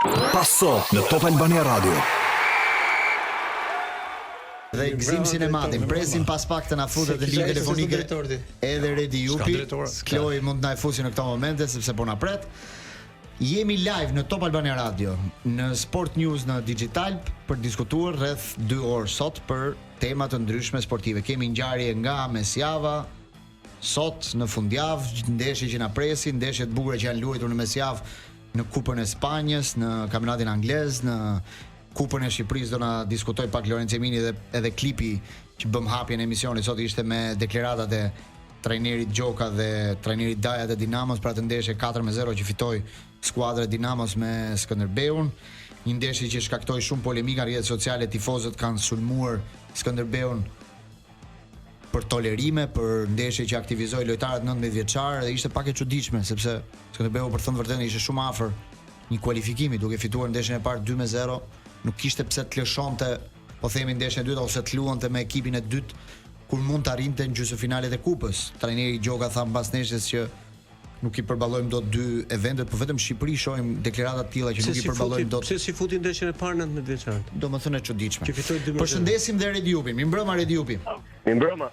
Passo në Top Albania Radio. Dhe Gzim Sinematin, presim pas pak të na futet në linjë telefonike edhe Redi Jupi. Kloj mund na e fusi në këto momente sepse po na pret. Jemi live në Top Albania Radio, në Sport News në Digital për diskutuar rreth 2 orë sot për tema të ndryshme sportive. Kemi ngjarje nga mesjava, sot në fundjavë, ndeshje që na presin, ndeshje të bukura që janë luajtur në mesjavë në Kupën e Spanjës, në kampionatin anglez, në Kupën e Shqipërisë. Do na diskutoj pak Lorenzo Emini dhe edhe klipi që bëm hapjen e emisionit sot ishte me deklaratat e trajnerit Gjoka dhe trajnerit Daja të Dinamos për atë ndeshje 4-0 që fitoi skuadra e Dinamos me Skënderbeun. Një ndeshje që shkaktoi shumë polemika në rrjetet sociale, tifozët kanë sulmuar Skënderbeun për tolerime, për ndeshje që aktivizoi lojtarët 19 vjeçar dhe ishte pak e çuditshme sepse Skënderbeu për thënë vërtetën ishte shumë afër një kualifikimi duke fituar ndeshjen e parë 2-0, nuk kishte pse të lëshonte, po themi ndeshjen e dytë ose të luante me ekipin e dytë kur mund të arrinte në gjysmëfinalet e kupës. Trajneri Gjoka tha mbas ndeshjes që nuk i përballojmë dot dy eventet, por vetëm në Shqipëri shohim deklarata të tilla që nuk i përballojmë dot. Pse si futi ndeshjen e parë 19 vjeçar? Domethënë e çuditshme. Që fitoi 2-0. Përshëndesim dhe Redi Jupin. Mirëmbrëma Redi Jupi. Mirëmbrëma.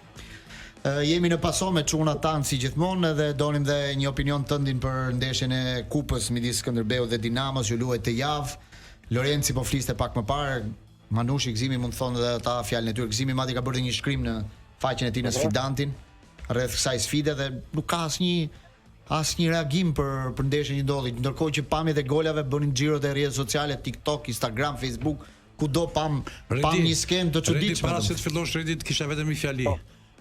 Jemi në paso me çunat tanë si gjithmonë dhe donim dhe një opinion tëndin për ndeshjen e kupës midis Skënderbeu dhe Dinamos që luhet të javë. Lorenci po fliste pak më parë, Manushi Gzimi mund të thonë edhe ata fjalën e tyre. Gzimi madje ka bërë një shkrim në faqen e tij në sfidantin rreth kësaj sfide dhe nuk ka asnjë reagim për ndeshjen që ndodhi, ndërkohë që pamjet e golave bënin xhirot e rrjeteve sociale, TikTok, Instagram, Facebook, kudo pam një skem të çuditshme. Para se të fillosh Redi, kisha vetëm një fjali.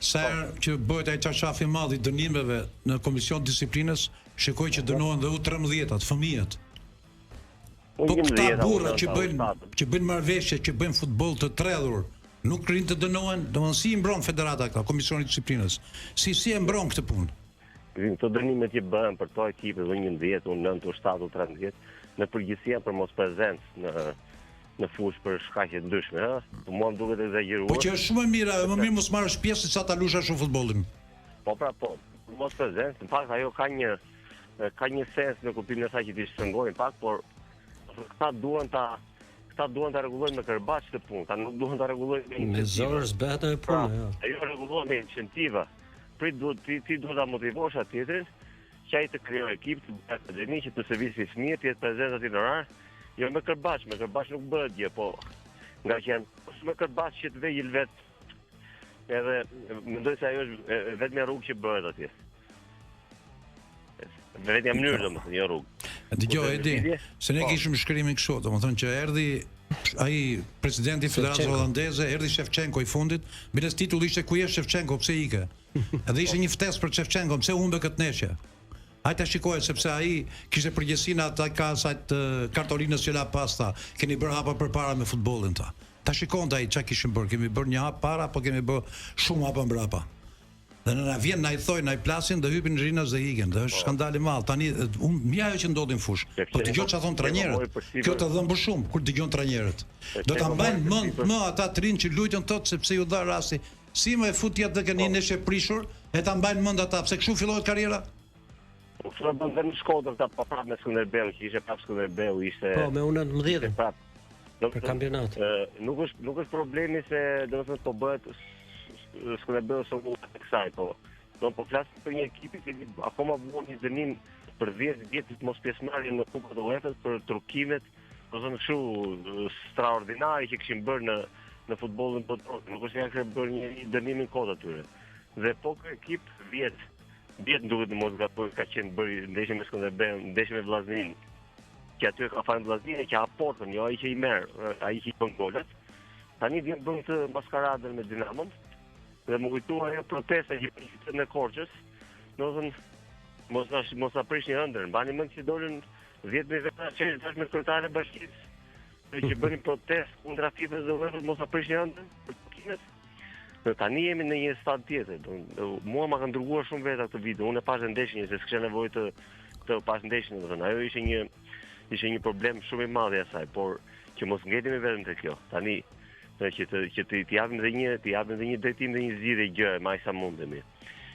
Sa që bëhet ai çarçafi i madh i dënimeve në komision disiplinës, shikoj që dënohen dhe U13-at, fëmijët. Po këta burra që bëjnë marrëveshje, që bëjnë futboll të tredhur, nuk rin të dënohen, domethënë si i mbron federata këta, komisioni i disiplinës. Si e mbron këtë punë? Këto dënimet që bëhen për to ekipe U11, U9, U7, U13, në përgjithësi janë për mos prezencë në fushë për shkaqe ndryshme, ha? Po mua më duket egzageruar. Po që është shumë mirë, më mirë mos marrësh pjesë se sa ta lush ashtu futbollin. Po pra po, mos prezencë, në fakt ajo ka një sens në kuptimin e saj që ti shtrëngojnë pak, por këta duan ta rregullojnë me kërbaç të punë, ta nuk duan ta rregullojnë me zor s'bëhet ajo punë, jo. Ajo rregullohet me incentiva. Ti duhet ta motivosh atë tjetrin që ai të krijojë ekip, të bëjë akademi, që të servisi fëmijët, të jetë prezent aty në orar. Jo me kërbaç nuk bëhet gjë, po nga që janë me kërbaç që të vejë vet. Edhe mendoj se ajo është vetëm rrugë që bëhet atje. Vetëm mënyrë domethënë, jo rrugë. Dëgjoj Edi, se ne kishim shkrimin kështu, domethënë që erdhi ai presidenti i Federatës Hollandeze, erdhi Shevchenko i fundit, biles titulli ishte ku je Shevchenko, pse ike? Edhe ishte një ftesë për Shevchenko, pse humbe këtë ndeshje? Ai ta shikoj sepse ai kishte përgjegjësinë ata kasat kartolinës që la pasta, keni bërë hapa përpara me futbollin ta. Ta shikonte ai çka kishin bërë, kemi bërë një hap para, po kemi bërë shumë hapa mbrapa. Dhe na vjen na i thojnë, na i plasin dhe hypin rinas dhe ikën. Dhe është skandal i madh. Tani mia ajo që ndodhin fush. Po dëgjoj çfarë thon trajnerët. Kjo të dhëm për shumë kur dëgjon trajnerët. Do ta mbajnë mend më ata të rinë që luajtën tot sepse ju dha rasti. Si më e futja të keni neshë prishur, e ta mbajnë mend ata pse kështu fillohet karriera? Po çfarë bën në Shkodër ta pa prapë me Skënderbeu, që ishte prapë Skënderbeu, ishte. Po me U19. Për kampionat. Nuk është problemi se domethënë po bëhet Skënderbeu sot të kësaj, po flas për një ekip që akoma vuan një dënim për 10 vjet mos pjesëmarrje në Kupën e UEFA për trukimet, domethënë kështu straordinare që kishin bërë në futbollin botror. Nuk është se kanë bërë një dënim në kohë atyre. Dhe po ky ekip vjet duhet të mos gaboj ka qenë bërë ndeshje me Skënderbeu, ndeshje me Vllaznin. Që aty ka fal Vllaznin që aportën, jo ai që i merr, ai që i bën golat. Tani vjen bën të maskaradën me Dinamon. Dhe më kujtua ajo protesta që ishte në Korçës, domethënë mos ta prishni ëndrën. Mbani mend që dolën 10.000 veta që tash me kryetaren e bashkisë që bënin protestë kundra FIFA-s dhe UEFA, mos ta prishni ëndrën për tukinat. Dhe tani jemi në një stad tjetër. Mua ma kanë dërguar shumë veta këtë video. Unë e pash ndeshjen se s'kisha nevojë të pash ndeshjen, domethënë. Ajo ishte një problem shumë i madh i asaj, por që mos ngetemi vetëm te kjo. Tani që të japim dhe një drejtim dhe një zgjidhje gjë më sa mundemi.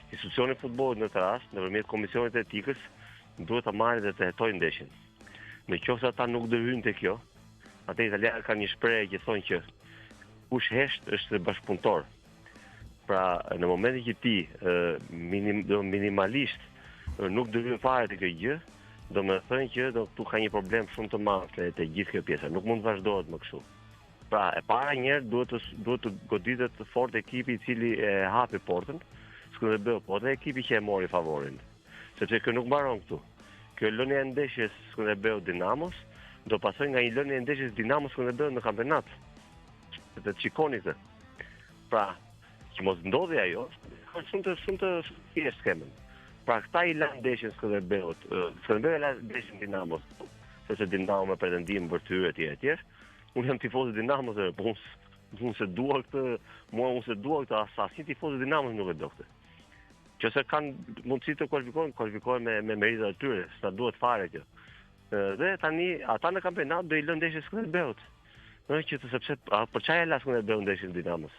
Institucioni i futbollit në këtë rast, nëpërmjet komisionit të etikës, duhet ta marrë dhe të hetojë ndeshjen. Në qoftë se ata nuk do hyjnë te kjo, atë italianët kanë një shprehje që thonë që kush hesht është bashkëpunëtor. Pra, në momentin që ti minimalisht nuk do hyjnë fare te kjo gjë, do të thënë që tu ka një problem shumë të madh te gjithë kjo pjesa. Nuk mund të vazhdohet më kështu. Pra, e para njerë duhet të goditet fort ekipi I cili e hapi portën, Skënderbeu, po dhe ekipi që e mori favorin. Sepse kjo nuk mbaron këtu. Kjo lënia e ndeshjes Skënderbeu Dinamos do pasojë nga një lënie e ndeshjes Dinamo Skënderbeu në kampionat. Të shikoni këtë. Pra, që mos ndodhi ajo, shumë të thjeshtë skemën. Pra, këta I lanë ndeshjen Skënderbeut. Skënderbeu e lanë ndeshjen Dinamos, sepse Dinamo me pretendim vërtyre etj. Unë jam tifoz I Dinamos, po unë se dua këtë, asnjë tifoz I Dinamos nuk e do këtë. Qëse kanë mundësi të kualifikohen me meritat e tyre, s'na duhet fare kjo. Dhe tani ata në kampionat do I lënë ndeshjen Skënderbeut. Sepse për çfarë e la Skënderbeu ndeshjen Dinamos?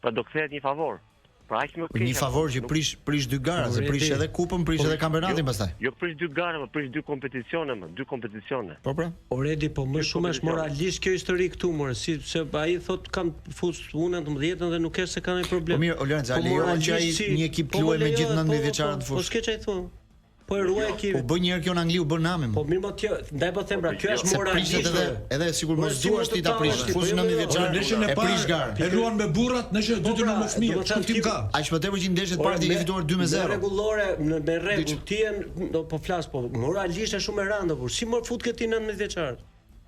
Pra do kthehet një favor. Pra aq më keq. Një favor që prish dy gara, se prish edhe kupën, prish edhe kampionatin pastaj. Jo prish dy gara, më prish dy kompeticione. Po pra. Oredi, po më shumë është moralisht kjo histori këtu, se ai thot kam fus unë 19 dhe nuk ka se ka ndonjë problem. Po mirë, Lorenzo, a lejon që ai një ekip luaj me gjithë 19 vjeçarët në fushë? Po s'ke çaj thon. Po e ruaj ekipin. Po bën një herë kjo në Angli u bën namë. Po mirë, ndaj po them pra, kjo është moralisht. Edhe sikur mos duash ti ta prish. Fushën 19 vjeçar e prish garë. E ruan me burrat, nëse dy të më fëmijë. Kuptim ka. Aq më tepër që ndeshjet para ti ke fituar 2-0. Rregullore, me rregull, ti po flas, po moralisht është shumë e rëndë, por si mor fut këti 19 vjeçar?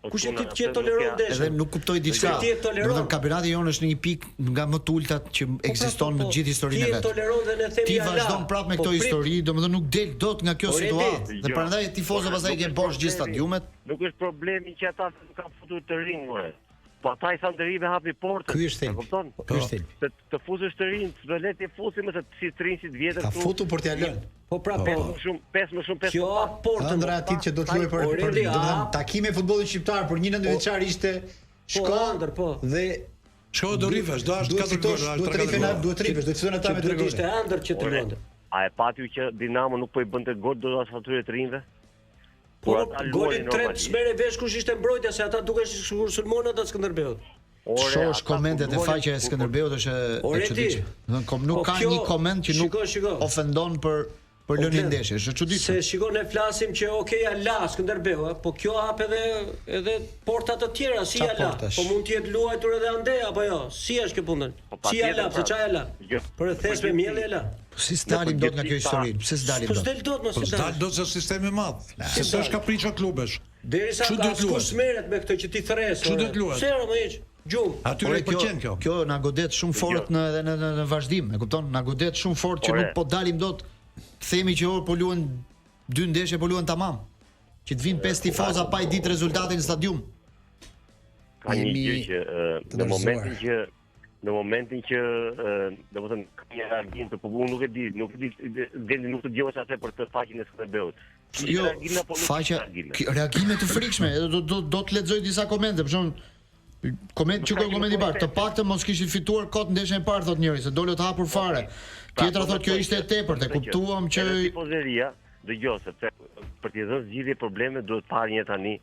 Kush e ti që toleron ndeshjen? Edhe nuk kuptoj diçka. Domethënë kampionati jonë është në një pikë nga më të ultat që ekziston në gjithë historinë e vet. Ti toleron dhe ne themi ti vazhdon prapë me këto histori, domethënë nuk del dot nga kjo situatë. Dhe prandaj tifozët pastaj kanë bosh gjithë stadiumet. Nuk është problemi që ata kanë futur të rinj, more. Po ata I thanë të rinj hapi portën. Ky është thelbi. Kupton? Ky është thelbi. Të fuzësh të rinj, do le të fusim se si të rinj si të vjetër këtu. Ka futur për t'ia lënë. Po pra, po shumë 5. Kjo portën ndra atit që do të luajë për domethënë takime futbollit shqiptar për një 19 vjeçar ishte shko dhe shko do rifesh, do ashtë 4 gola, duhet të rifesh, do të fiton ata me 3 gola. Ishte ëndër që të luante. A e pati që Dinamo nuk po I bënte gol do as atyre të rinjve? Po golin 3 smere vesh kush ishte mbrojtja se ata dukesh sikur sulmon ata Skënderbeut. Shosh komentet e faqja e Skënderbeut është e çuditshme. Domethënë nuk ka një koment që nuk ofendon për lënien e ndeshjes, është çuditshme. Se shikon ne flasim që okay ja la Skënderbeu, po kjo hap edhe porta të tjera, si ja la. Po mund të jetë luajtur edhe ande apo jo? Si është kjo punë? Si ja la, pse çfarë ja la? Për të thesë me mielli ja la. Po si s'dalim dot nga kjo histori? Pse s'dalim dot? Po s'del dot mos s'dal. S'dal dot se sistemi I madh. Se s'është kapriço klubesh. Derisa kush merret me këtë që ti thres. Çu do të luaj? Pse më hiç? Gjum. Atyre I pëlqen kjo. Kjo na godet shumë fort në vazhdim, e kupton? Na godet shumë fort që nuk po dalim dot. Themi që po luan 2 ndeshje, po luan tamam. Që të vinë 5 tifoza pa I ditë rezultatin në stadium. Ka një gjë që në momentin që domethënë ka një reagim të popullit, nuk e di, nuk të dëgjosh atë për të faqen e Skënderbeut. Jo, faqja reagime të frikshme, do të lexoj disa komente, për shembull komenti I parë, të paktën mos kishin fituar kot ndeshjen e parë, thot njëri, se dole të hapur fare. Tjetra thot kjo ishte e tepërt, e kuptuam që tifozeria dëgjoj sepse për të dhënë zgjidhje probleme duhet parë një tani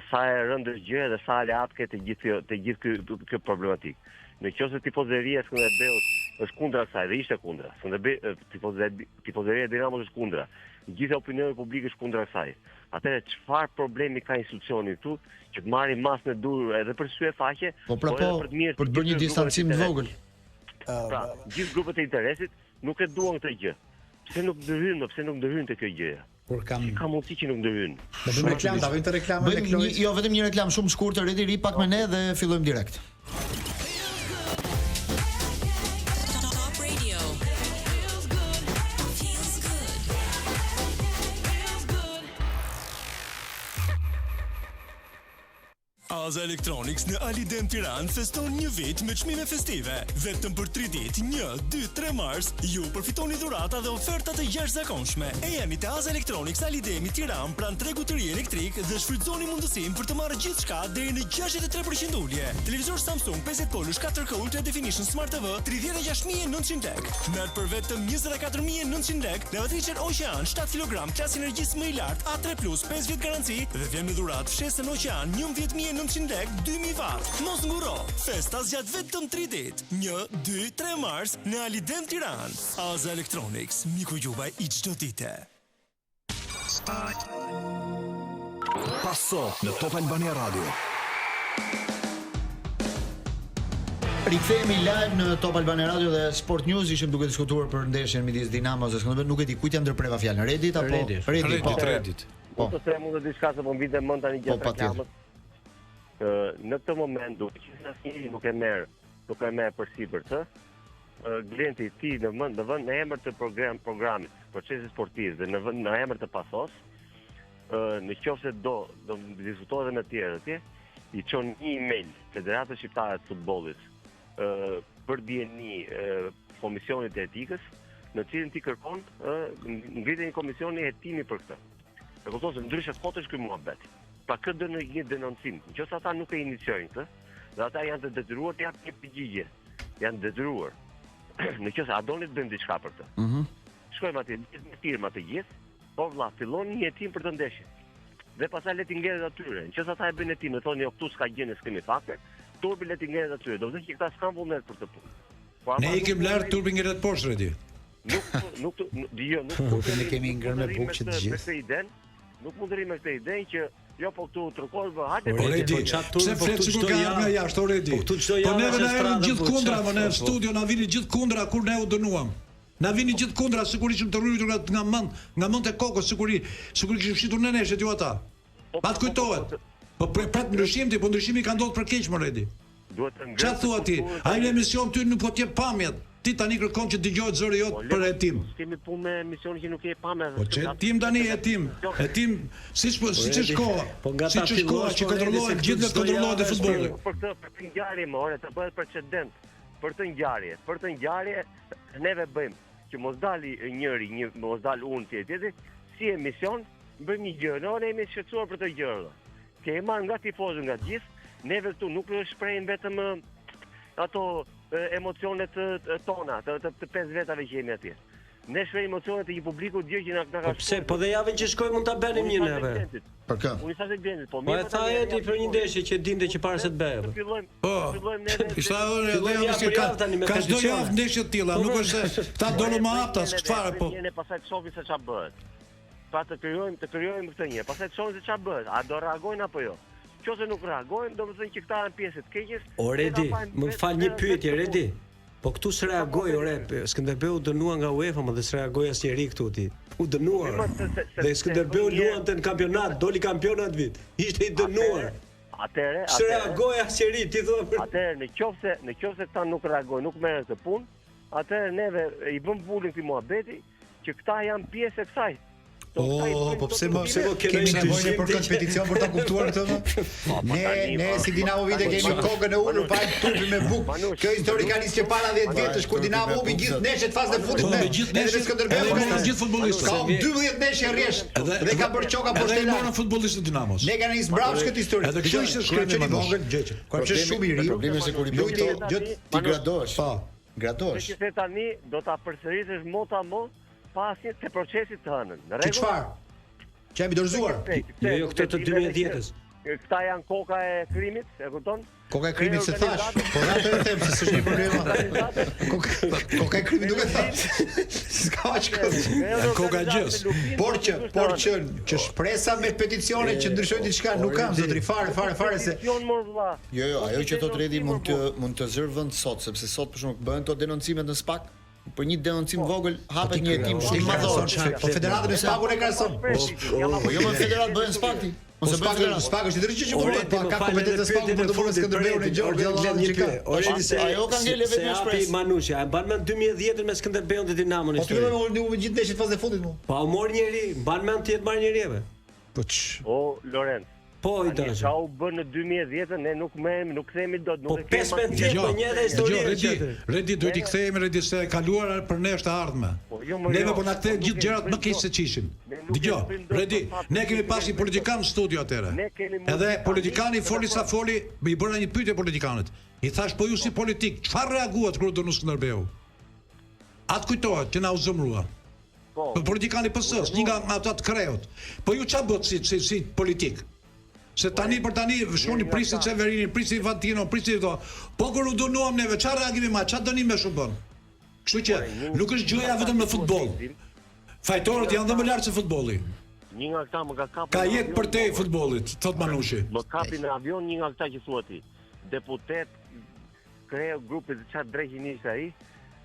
sa e rëndë është gjëja dhe sa aleat ke të gjithë kjo problematik. Në qoftë se tifozeria e Skënderbeut është kundra kësaj dhe ishte kundra. Tifozeria e Dinamos është kundra. Gjithë opinioni publik është kundra kësaj. Atëherë çfarë problemi ka institucioni këtu që të marrë masën e dur edhe për sy e faqe, por për të bërë një distancim të vogël. Pra, gjithë grupet e interesit nuk e duan këtë gjë. Pse nuk ndërhyjnë te kjo gjë? Por ka mundësi që nuk ndërhyjnë. Do bëjmë reklam, ta bëjmë të reklamën e Klojës. Jo, vetëm një reklam shumë shkurtër, ri pak me ne dhe fillojmë direkt. Aza Electronics në Alidem Tiranë feston një vit me çmime festive. Vetëm për 3 ditë, 1, 2, 3 mars, ju përfitoni dhurata dhe oferta të jashtëzakonshme. E jemi te Aza Electronics Alidemi Tiranë pranë tregut të ri elektrik dhe shfrytëzoni mundësinë për të marrë gjithçka deri në 63% ulje. Televizor Samsung 50 polësh 4K Ultra Definition Smart TV 36900 lekë. Merr për vetëm 24900 lekë. Lavatriçer Ocean 7 kg klasë energjisë më i lartë A3+ 5 vjet garanci dhe vjen me dhuratë fshesën Ocean 11900 lekë 2000 watt. Mos nguro. Festa zgjat vetëm 3 ditë. 1, 2, 3 mars në Alidem Tiranë. Aza Electronics, miku juaj i çdo dite. Passo në Top Albania Radio. Rikthehemi live në Top Albania Radio dhe Sport News. Ishim duke diskutuar për ndeshjen midis Dinamos dhe Skënderbeu. Nuk e di kujt ja ndërpreva fjalën. Redit apo Redit. Po të them unë diçka se po mbite mend tani gjatë reklamës. Në këtë moment duke që asnjëri nuk e merr përsipër të Glenti ti në vend në emër të programit, procesit sportiv dhe në emër të pasos, në qoftë se do diskutohet me të tjerë atje, i çon një email Federatës Shqiptare të Futbollit për dieni Komisionit të Etikës, në cilin ti kërkon ngritjen e komisioni hetimi për këtë. E kupton se ndryshe fotesh ky muhabet. Pa këtë një denoncim. Nëse ata nuk e iniciojnë këtë, dhe ata janë të detyruar të japin një përgjigje. Janë detyruar. Nëse a doni të bëjmë diçka për këtë. Shkojmë atje me firma të gjithë, po vëlla, filloni një hetim për të ndeshje. Dhe pastaj le t'i ngjerët atyre. Nëse ata e bëjnë hetim, thonë jo këtu s'ka gjë, s'kemi fakte, turpi le t'i ngjerët atyre. Do të thotë që këta s'kan vullnet për të punë. Ne ikim lart turpi ngjerët poshtë Redi. Nuk ne kemi ngrënë me bukë të gjithë. Nuk mund të rrim me këtë ide që jo po këtu trokohet, hajde Redi. Pse flet sikur ka ardhur nga jashtë Redi? Po neve na erdhën gjithë kundra, në studio na vini gjithë kundra kur ne u dënuam. Na vini gjithë kundra sigurisht ishim të rritur nga mend e kokës sigurisht kishim shitur në neshet ju ata. Pa të kujtohet. Po pret ndryshim ti, po ndryshimi ka ndodhur për keq më Redi. Çfarë thua ti? Ai në emision ty nuk po të jep pamjet. Ti tani kërkon që dëgjohet zëri jot për hetim. Kemi punë me emisionin që nuk e pamja. Po hetim tani hetim. Hetim siç është koha. Siç është koha që kontrollohet gjithë kontrollohet e futbolli. Për këtë ngjarje më ore të bëhet precedent. Për të ngjarje neve bëjmë që mos dali njëri, mos dal unë tjetri, si emision bëjmë një gjë. Ne jemi shqetësuar për të gjëra. Kemi marrë nga tifozët nga gjithë, neve këtu nuk shprehin vetëm ato emocionet tona, të 5 vetave që jemi atje. Ne shprehim emocionet e një publiku djeg që na ka. Pse? Po dhe javën që shkojmë mund ta bënim një neve. Për kë? Unë sa të Glendit, po mirë. Po tha Edi për një ndeshje që dinte që para se të bëhet. Fillojmë neve. Ishte ka çdo javë ndeshje të tilla, nuk është se ta dolën më hapta çfarë, po. Ne pastaj të shohim se çfarë bëhet. Pa të krijojmë këtë një. Pastaj të shohim se çfarë bëhet. A do reagojnë apo jo? Nëse nuk reagojnë, do të thënë që këta janë pjesë të keqes. O Redi, më fal një pyetje Redi. Po këtu s'reagoi Skënderbeu dënuar nga UEFA, më dhe s'reagoi asnjëri këtu ti. U dënuar. Dhe Skënderbeu luante në kampionat, doli kampion atë vit. Ishte i dënuar. Atëre, s'reagoi asnjëri, ti thua. Atëre, nëse këta nuk reagojnë, nuk merren këtë punë, atëre neve i bëm bullying këtij muhabeti që këta janë pjesë e kësaj. Po pse kemi nevojë për këtë peticion për ta kuptuar këtë? Ne si Dinamo Vite kemi kokën e ulur pa turpi me bukë. Kjo historikalisht që para 10 vjetësh kur Dinamo hubi gjithë neshet fazën e fundit me gjithë Skënderbeu me gjithë futbollistët. Ka 12 neshje rresht dhe ka bërë çoka poshtë e morën futbollistët e Dinamos. Ne kanë nis mbrapsht këtë histori. Edhe kjo ishte shkrim i vogël gjë. Ka qenë shumë i ri. Problemi është se kur i bëj gjë ti gradosh. Po, gradosh. Që tani do ta përsërisësh motamo pasi te procesi të hënën. Në rregull. Çfarë? Që jemi dorëzuar. Jo këtë të 2010-s. Këta janë koka e krimit, e kupton? Koka e krimit se thash. Po ato e them se s'është një problem. Koka e krimit nuk e thash. S'ka çka. Koka e gjës. Por që shpresa me peticione që ndryshojnë diçka nuk kam zotri fare se. Jo, ajo që thot Redi mund të zër vend sot, sepse sot për shkak bëhen to denoncimet në SPAK. Për një denoncim vogël hapet një hetim shumë madhor. Po federatën e SPAK-ut e krahason. Po jo më federat bëhen SPAK-ti. Ose SPAK është ndryshe që vullnet, po ka kompetencë SPAK-u për të bërë Skënderbeun e gjorbë. Ajo ka ngel vetëm shpresë. Manushi, a mban mend 2010-ën me Skënderbeun dhe Dinamon histori. Po ti më gjithë ndeshjet fazën e fundit mua. Pa u mor njëri, mban mend ti të marr njëri eve. Po ç. O Lorenz. Po i dash. Sa u bën në 2010 ne nuk kthehemi dot, nuk e kemi. Po 15 vjet më një histori. Redi duhet I kthehemi Redi se e kaluara për ne është e ardhme. Neve po na kthejnë gjithë gjërat më keq se çishin. Dgjoj, Redi, ne kemi pasur politikan në studio atëre. Edhe politikani foli sa foli, më I bëra një pyetje politikanët. I thash po ju si politik, çfarë reaguat kur do në Skënderbeu? Atë kujtohet që na u zëmrua. Po politikani PS-s, një nga ata të kreut. Po ju ç'a bët si politik? Se tani për tani shkoni prisin Severinin, prisin Vantino, prisin këto. Po kur u dënuam neve, çfarë reagimi ma, ç'a dënim më shumë bën? Kështu që nuk është gjëja vetëm në futboll. Fajtorët janë dhe më lart se futbolli. Një nga këta më ka kapur. Ka jetë për te futbollit, thot Manushi. Më kapi në avion një nga këta që thua ti. Deputet kreu grupit çfarë drejtin ishte ai.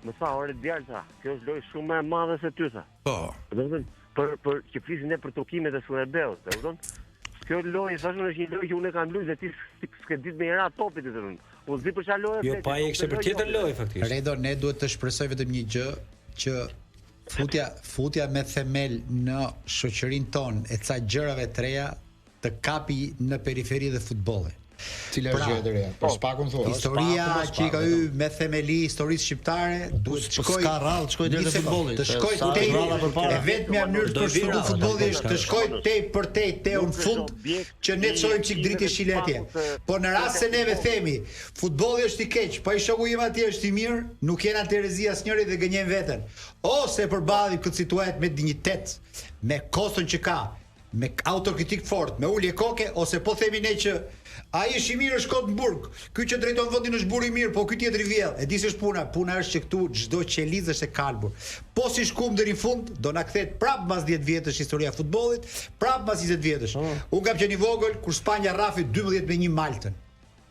Më tha, ore djalta, kjo është lojë shumë më e madhe se ty tha. Po. Për që flisin ne për tokimet e Skënderbeut, e kupton? Kjo lojë thashun është një lojë që unë kam luajtur dhe ti s'ke ditë me era topit të rënë. U zi për çfarë lojë? Jo, pa ai kishte për tjetër lojë faktikisht. Redo, ne duhet të shpresoj vetëm një gjë që futja me themel në shoqërinë tonë e ca gjërave të reja të kapi në periferi dhe futbolli. Cila është gjëja e reja? Po spakun thua. Historia që ka hyrë me themeli historisë shqiptare, duhet të shkojë ka rrallë, shkoj deri te futbolli. Të shkojë te e vetmja mënyrë për shpjeguar futbolli është të shkojë te në fund që ne çojmë çik dritë shile atje. Po në rast se neve themi futbolli është I keq, po I shoku im atje është I mirë, nuk jena terezi asnjëri dhe gënjejmë veten. Ose përballim këtë situatë me dinjitet, me koston që ka, me autokritik fort, me ulje koke, ose po themi ne që ai është I mirë është kot në burg. Ky që drejton vendin është burr I mirë, po ky tjetri vjell. E di se është puna. Puna është që këtu çdo qelizë është e kalbur. Po si shkum deri në fund, do na kthehet prapë mbas 10 vjetësh historia e futbollit, prapë mbas 20 vjetësh. Unë kam qenë I vogël kur Spanja rrafi 12-1 Maltën.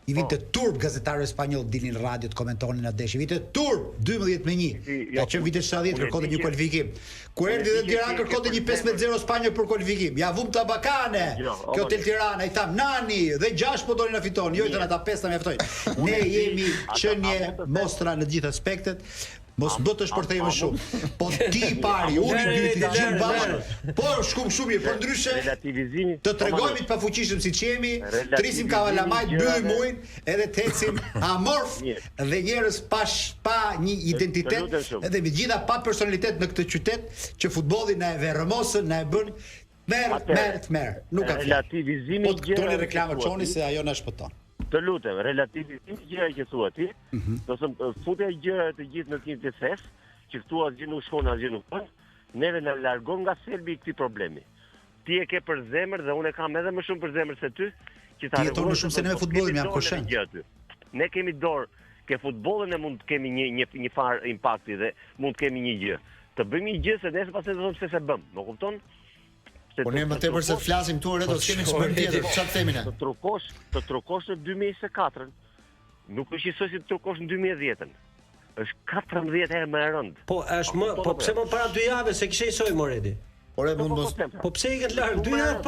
I vinte turp gazetarë spanjoll dilnin në radio të komentonin atë desh. I vinte turp 12-1. Ka qenë vitet 70 kërkonte një kualifikim. Kur erdhi në Tiranë kërkonte një 15-0 Spanjë për kualifikim. Ja vum tabakane. Kjo tel Tirana I tham nani dhe 6 po donin na fiton. Jo I thënë ata 5 na mjaftojnë. Ne jemi qenie mostra në të gjithë aspektet. Mos do të shpërthej më shumë. Po ti I pari, unë I dyti, gjithë bashkë. Po shkum shumë mirë, por ndryshe të tregojmë të pafuqishëm siç jemi, trisim kavalamajt, mbyllim ujin, edhe të ecim amorf dhe njerëz pa një identitet, edhe me gjitha pa personalitet në këtë qytet që futbolli na e verrëmosën, na e bën merr. Nuk ka relativizimi i gjërave. Po reklamë çoni se ajo na shpëton. Të lutem, relativizimi I gjërave që thua ti, do të them futja gjërat të gjithë në një thes, që këtu asgjë nuk shkon, asgjë nuk bën, neve na largon nga thelbi I këtij problemi. Ti e ke për zemër dhe unë e kam edhe më shumë për zemër se ty, që ta rregullojmë më shumë se ne me futbollin jam koshent. Ne kemi dorë, ke futbollin e mund të kemi një far impakti dhe mund të kemi një gjë. Të bëjmë një gjë se nesër pastaj do të thonë pse se bëm, më kupton? Po ne më tepër se të flasim këtu do të kemi çfarë tjetër, çfarë themi ne? Të trokosh në 2024-ën. Nuk është njësoj si të trokosh në 2010-ën. Është 14 herë më e rëndë. Po është më, po pse më para 2 javë se kishe njësoj Moredi? Ore mund mos. Po pse I këtë larg 2 javë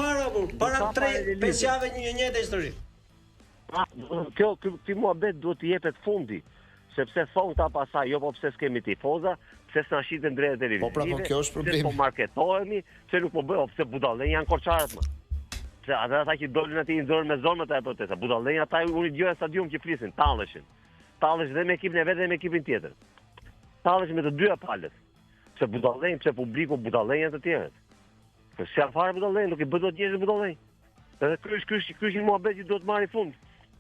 para 3-5 javë një njëjtë histori. Kjo muhabet duhet të jepet fundi. Sepse thon ta pasaj, jo po pse s'kemi tifoza, pse s'na shiten drejtë televizive. Po pra, po kjo është problemi. Po marketohemi, pse nuk po bëjmë, pse budallën janë korçarët më. Pse ata që dolën aty në dorë me zonat e protesta, budallën ata unë dëgjoj stadium që flisin, talleshin. Tallesh dhe me ekipin e vet dhe me ekipin tjetër. Tallesh me të dyja palët. Pse budallën, pse publiku budallën janë të tjerët. Po si afare budallën, nuk I bë dot njerëz budallën. Edhe ky është një muhabet që duhet marrë fund,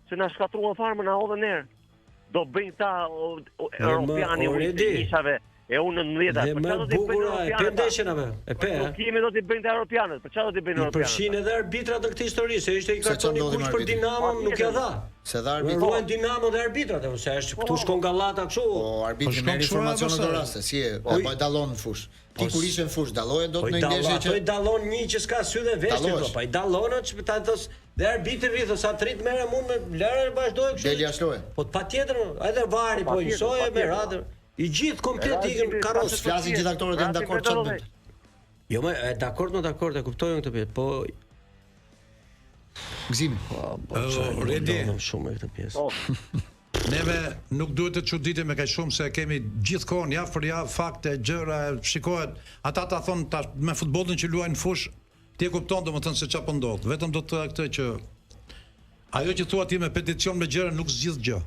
se na shkatruan farmën na hodhën erë. Do bëjnë ta europiani ishave e unë në 90-ta. Për çfarë do të bëjnë europianët? E pe. Kimi do të bëjnë europianët. Për çfarë do të bëjnë europianët? Përshin edhe arbitrat në këtë histori, se ishte I kartoni kuq për Dinamon, nuk ja dha. Se dha arbitrat. Ruajnë Dinamo dhe arbitrat, se është këtu shkon Gallata kështu. Po arbitri merr informacione në raste, si e, po dallon në fush. Ti kur ishe në fush, dalloje dot në ndeshje që I dallon një që s'ka sy dhe vesh këto, pa I dallon ç'ta thos dhe arbitri rrith sa trit merre mund me lërë vazhdoi kështu. Deli ashtoje. Po patjetër, edhe vari po I shoje me radhë. I gjithë komplet ikën karrocë. Flasin gjithë aktorët janë dakord çfarë bën. Jo më dakord, e kuptoj këtë pjesë, po Gzim. Redi shumë këtë pjesë. Neve nuk duhet të çuditemi kaq shumë se kemi gjithkohon javë për javë fakte, gjëra, shikohet, ata ta thon tash me futbollin që luajnë në fush, ti e kupton domethënë se çfarë po ndodh. Vetëm do të thoya këtë që Ajo që thua ti me peticion me gjëra nuk zgjidh gjë.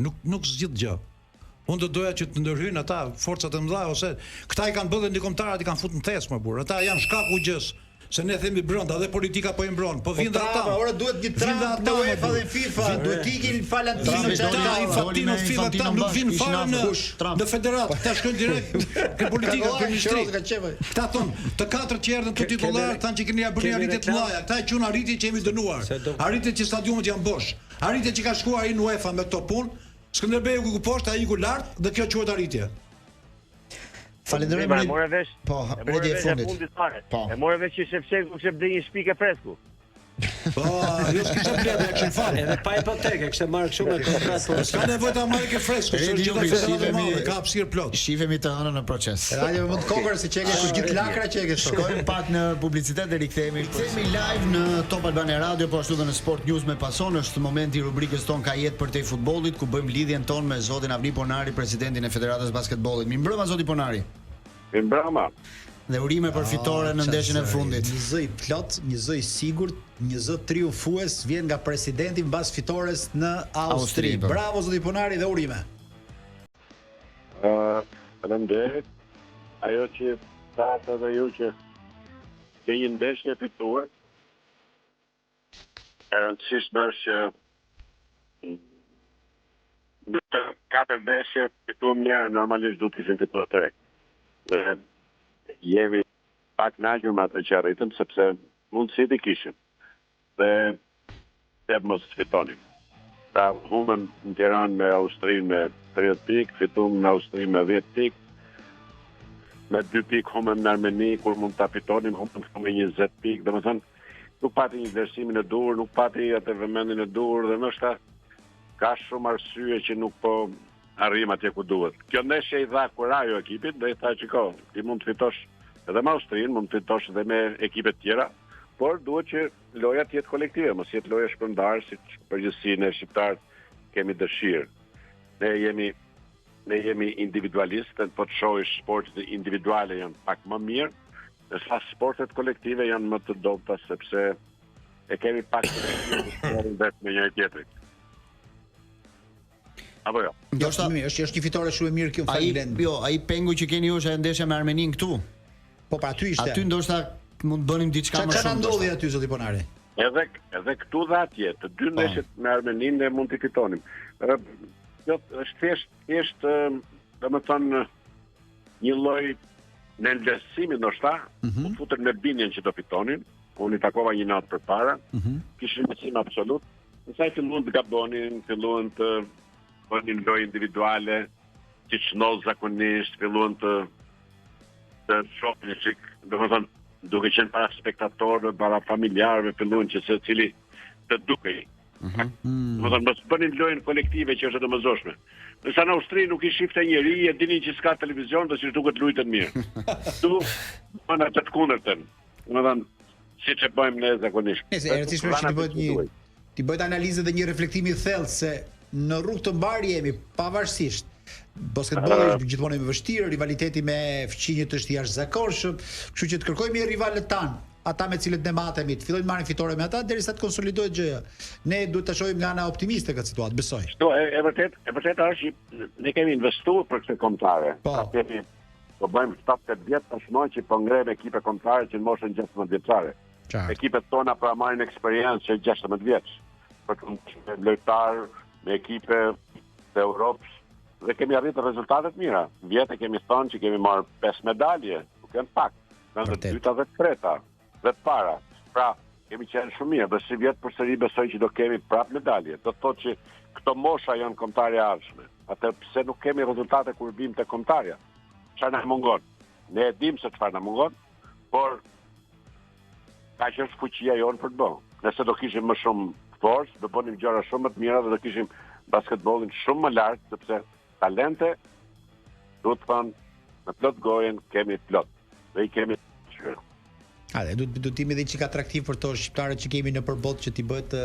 Nuk zgjidh gjë. Unë do doja që të ndërhyjnë ata forcat e mëdha ose këta i kanë bërë ndi kombëtarët i kanë futur në thes më burr. Ata janë shkaku i gjës. Se ne themi brenda dhe politika po i mbron, po vjen ata. Ora duhet një Trump në UEFA dhe FIFA, duhet ikin Falantino Infantino nuk vin fare në federat, ta shkojnë direkt ke politika ke ministri. Këta thon, të katërt që erdhën këtu titullar thanë që keni bërë arritje të mëdha. Këta e quajnë arritje që jemi dënuar. Arritje që stadiumet janë bosh. Arritje që ka shkuar ai në UEFA me këto punë. Skënderbeu ku poshtë, ai ku lart dhe kjo quhet arritje. Falenderojmë. Po, redi e fundit. E morë vesh që Shevchenko kishte blerë një shpikë fresku. Po, jo s'kishte blerë, kishte fal. Edhe pa hipoteke, kishte marrë kështu me kontratë. S'ka nevojë ta marrë ke fresku, është gjithë federata e madhe, ka hapësirë plot. Shifemi të hënën në proces. Edhe mund të kokër se çeke kush gjithë lakra çeke. Shkojmë pak në publicitet dhe rikthehemi. Kthehemi live në Top Albania Radio, po ashtu edhe në Sport News me pason. Është momenti i rubrikës ton Ka jetë për te futbollit, ku bëjmë lidhjen ton me zotin Avni Ponari, presidentin e Federatës Basketbollit. Mirëmbrëma zoti Ponari. Mirëmbrëma. Dhe urime për fitore në ndeshjen e fundit. Një zë i plot, një zë i sigurt, një zë triumfues vjen nga presidenti mbas fitores në Austri. Bravo zoti Ponari dhe urime. Faleminderit. Ajo që thatë edhe ju që ke një ndeshje fituar. E rëndësishme është që në të 4 ndeshje fituam një, normalisht du të ishim fituar të rek. Dhe jemi pak naqur me atë që arritëm, sepse mundësit i kishim. Dhe mos fitonim. Pra humëm në Tiranë me Austrinë me 30 pikë, fitum në Austrinë me 10 pikë, me 2 pikë humëm në Armeni, kur mund të fitonim, humëm me 20 pikë, dhe më thënë, nuk pati një vlerësimin e dur, nuk pati atë vëmendjen e dur, dhe nështë ka shumë arsye që nuk po arrim atje ku duhet. Kjo ndeshje i dha kurajo ekipit dhe i tha qiko, ti mund të fitosh edhe me Austrinë, mund të fitosh edhe me ekipet tjera, por duhet që loja të jetë kolektive, mos jetë loja shpërndarë, si përgjithësi ne shqiptarët kemi dëshirë. Ne jemi individualistë, po të shohësh sportet individuale janë pak më mirë, ndërsa sportet kolektive janë më të dobta sepse e kemi pak të vetë me njëri tjetrin. Apo jo. Është një fitore shumë e mirë kjo Finland. Jo, ai pengu që keni ju është ajo ndeshja me Armenin këtu. Po pra aty ishte. Aty ndoshta mund bënim diçka më shumë. Çfarë ndodhi aty zoti Ponari? Edhe këtu dhe atje, të dy ndeshjet me Armenin ne mund t'i fitonim. Jo, është thjesht domethënë një lloj nënvlerësimi ndoshta, u futën me bindjen që do fitonin. Unë i takova një natë përpara, kishin besim absolut. Nësa filluan të gabonin, filluan të bënin lojë individuale, që çnoll zakonisht, filluan të shohin çik, domethënë duke qenë para spektatorëve, para familjarëve, filluan që secili të dukej. Domethënë mos bënin lojën kolektive që është e domosdoshme. Nësa në Austri nuk i shifte njeri, e dinin që s'ka televizion dhe që duket luajtën mirë. Tu bëna të kundërtën. Domethënë siç e bëjmë ne zakonisht. E rëndësishme është që ti bëhet analizë dhe një reflektimi i thellë se në rrugë të mbar jemi pavarësisht. Basketbolli është gjithmonë më vështirë, rivaliteti me fqinjët është i jashtëzakonshëm, kështu që të kërkojmë rivalët tan, ata me cilët ne matemi, të fillojnë marrin fitore me ata derisa të konsolidohet gjëja. Ne duhet ta shohim nga ana optimiste këtë situatë, besoj. Kështu, e vërtet është ne kemi investuar për këtë kombëtare. Po bëjmë 7-8 vjet tashmë që po ngrejmë ekipe kombëtare që në moshën 16 vjeçare. Ekipet tona pra marrin eksperiencë që 16 vjeç. Për të lojtar me ekipe të Europës dhe kemi arritur rezultate të mira. Vjetë kemi thënë që kemi marrë 5 medalje, nuk janë pak. Në të dyta dhe të treta, dhe të para. Pra, kemi qenë shumë mirë, dhe si vjetë përsëri besoj që do kemi prap medalje. Do të thotë që këto mosha janë kombëtare ardhshme. Atë pse nuk kemi rezultate kur vim te kombëtarja. Çfarë na mungon? Ne e dim se çfarë na mungon, por ka që është fuqia jonë për të bërë. Nëse do kishim më shumë forcë, do bënim gjëra shumë më të mira dhe do kishim basketbollin shumë më lart, sepse talente duhet të thonë në plot gojen kemi plot. Dhe i kemi shkruar. Duhet të jemi edhe çik atraktiv për to shqiptarët që kemi në përballë që t'i bëhet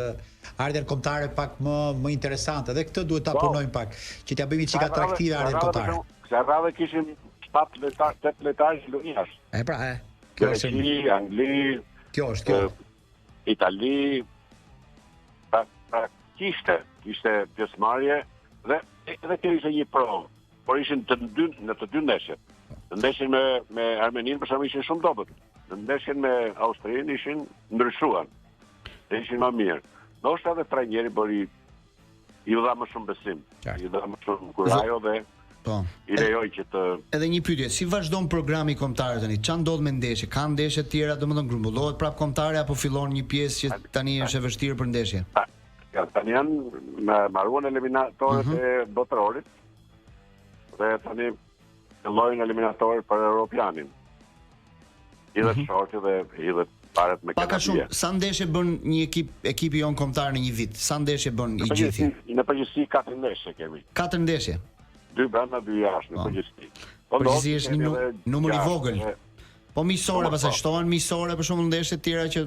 ardhen kombëtare pak më interesante. Dhe këtë duhet ta punojmë pak, që t'ia bëjmë çik atraktive ardhen kombëtare. Se rradhë kishim 8 lojtarë lojësh. Kjo është Angli, kjo. Itali, kishte pjesëmarrje dhe kjo ishte një provë, por ishin në të dy ndeshjet. Në ndeshjen me Armeninë për shkak ishin shumë dobët. Në ndeshjen me Austrinë ishin ndryshuan. Dhe ishin më mirë. Ndoshta edhe trajneri bëri i dha më shumë besim. I dha më shumë kurajo dhe i lejoj që të... Edhe një pyetje, si vazhdon programi kombëtar tani? Ç'a ndodh me ndeshje? Ka ndeshje të tjera, domethënë grumbullohet prap kombëtare apo fillon një pjesë që tani është e vështirë për ndeshje? Tani janë marruan eliminatorët e botërorit dhe tani fillojnë eliminatorët për Europianin. Edhe shorti dhe edhe paret me Kanadë. Pak a shumë, sa ndeshje bën një ekipi jon kombëtar në një vit? Sa ndeshje bën i gjithë? Në përgjithësi 4 ndeshje kemi. 4 ndeshje. 2 brenda, 2 jashtë në përgjithësi. Përgjithësi është një numër i vogël. Po miqësore, pastaj shtohen miqësore për shembull ndeshje të tjera që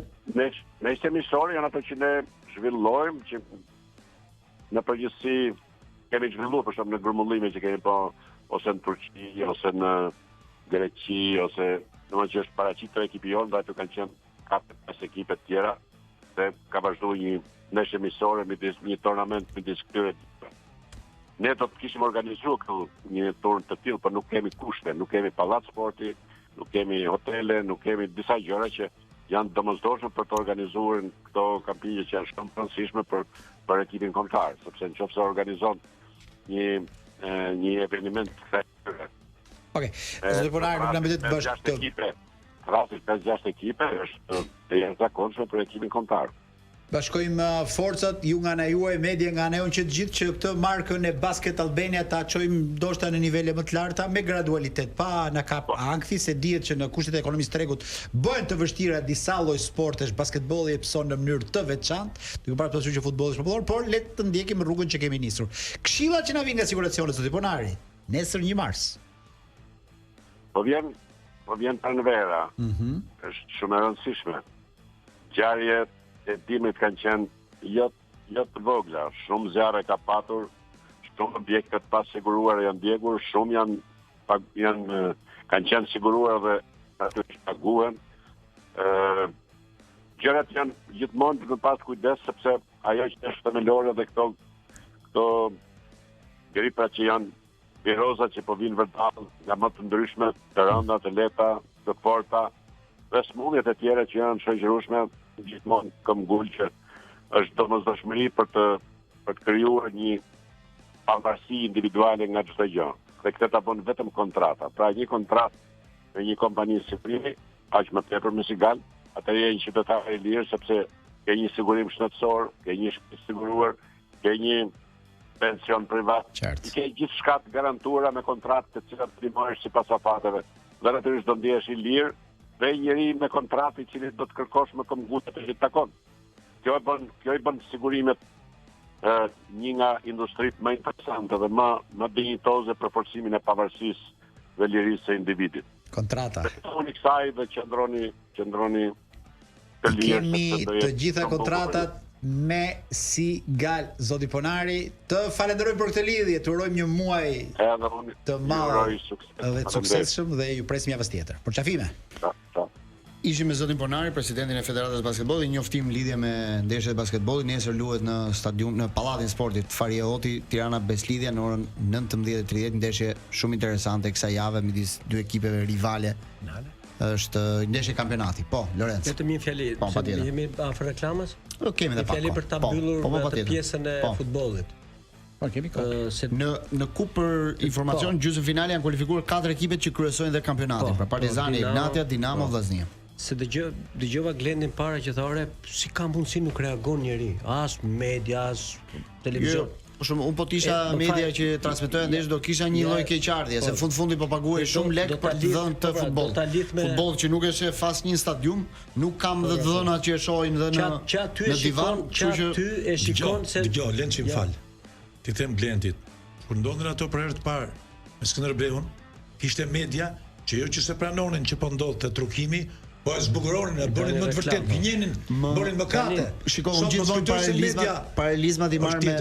ndeshje miqësore janë ato që ne zhvillojmë, që në përgjithësi kemi zhvilluar për shembull në grumullime që kemi po ose në Turqi, ose në Greqi, ose domethënë që është paraqitur ekipi jon, dhe ato kanë qenë 4-5 ekipe të tjera, dhe ka vazhduar një ndeshje miqësore midis një turnament midis këtyre. Ne do të kishim organizuar këtu një turn të tillë, por nuk kemi kushte, nuk kemi pallat sporti, nuk kemi hotele, nuk kemi disa gjëra që janë domosdoshme për të organizuar këto kampanje që janë shumë të rëndësishme për ekipin kombëtar, sepse nëse organizon një eveniment këtyre. Okej. Zoti Ponar, nuk na mbetet të bash këtë. Rasti 5-6 ekipe është e jashtëzakonshme për ekipin kombëtar. Bashkojmë forcat, ju nga ana juaj, media nga ana jonë, që të gjithë që këtë markën e Basket Albania ta çojmë ndoshta në nivele më të larta me gradualitet, pa na kap ankthi, se dihet që në kushtet e ekonomisë tregut bëhen të vështira disa lloj sportesh, basketbolli e pson në mënyrë të veçantë, duke parë pasur që futbolli është popullor, por le të ndjekim rrugën që kemi nisur. Këshillat që na vijnë nga siguracionet, zoti Ponari, nesër 1 mars. Po vjen pranvera. Është shumë e rëndësishme. Ngjarjet e dimrit kanë qenë jo të vogla, shumë zjarre ka patur, shumë objekte të pasiguruara janë djegur, shumë kanë qenë siguruar dhe aty paguhen. Gjërat janë gjithmonë të pas kujdes, sepse ajo që është themelore dhe këto gripa që janë viroza që po vinë vërtet nga më të ndryshme, të rënda, të lehta, të forta, dhe smundjet e tjera që janë shoqërueshme, gjithmonë kam gull që është domosdoshmëri për të krijuar një pavarësi individuale nga çdo gjë. Dhe këtë ta bën vetëm kontrata. Pra një kontratë me një kompani sigurie, aq më tepër më sigal, atë je një qytetar i lirë sepse ke një sigurim shëndetësor, ke një shtëpi siguruar, ke një pension privat, ke gjithçka të garantuara me kontratë të cilat primohesh sipas afateve. Dhe natyrisht do ndihesh i lirë dhe njëri me kontratë i cili do të kërkosh më këmbgutje të gjithë takon. Kjo i bën sigurimet një nga industritë më interesante dhe më dinjitoze për forcimin e pavarësisë dhe lirisë së individit. Kontrata. Unë kësaj dhe qëndroni të lirë. Kemi të gjitha kontratat me Sigal, zoti Ponari. Të falenderoj për këtë lidhje, të urojmë një muaj të madh dhe të suksesshëm dhe ju presim javës tjetër. Për çafime. Ishim me zotin Ponari, presidentin e Federatës Basketbollit, njoftim lidhje me ndeshjet e basketbollit. Nesër luhet në stadium, në Pallatin Sportit Fariehoti, Tirana Beslidhja në orën 19:30, ndeshje shumë interesante kësaj jave midis dy ekipeve rivale. Është ndeshje kampionati. Po, Lorenzo. Vetëm një fjali, jemi afër reklamës? Kemi edhe pak. Fjali për ta mbyllur atë pjesën e futbollit. Po kemi kohë. Në Kupër informacion gjysmëfinale janë kualifikuar 4 ekipet që kryesojnë dhe kampionatin, pra Partizani, Ignatia, Dinamo, Vllaznia. Se dëgjova Glendin para që thore si ka mundësi nuk reagon njëri, as media, as televizion. Për shumë, unë po t'isha media që transmetoja ndeshje do kisha një lloj keqardhje, se fundi po paguaj shumë lekë për të dhënë të futboll. Futboll që nuk është fas një stadium, nuk kam dhe të dhëna që e shohin dhe në divan, kështu që ty e shikon se dëgjoj, Lençi më fal. Ti them Glendit, kur ndodhen ato për herë të parë me Skënderbeun, kishte media që jo që se pranonin që po ndodhte trukimi, po e zbukuronin, e bënin më të vërtet, gënjenin, bënin mëkate. Shikoj, unë gjithmonë paralizmat i marr me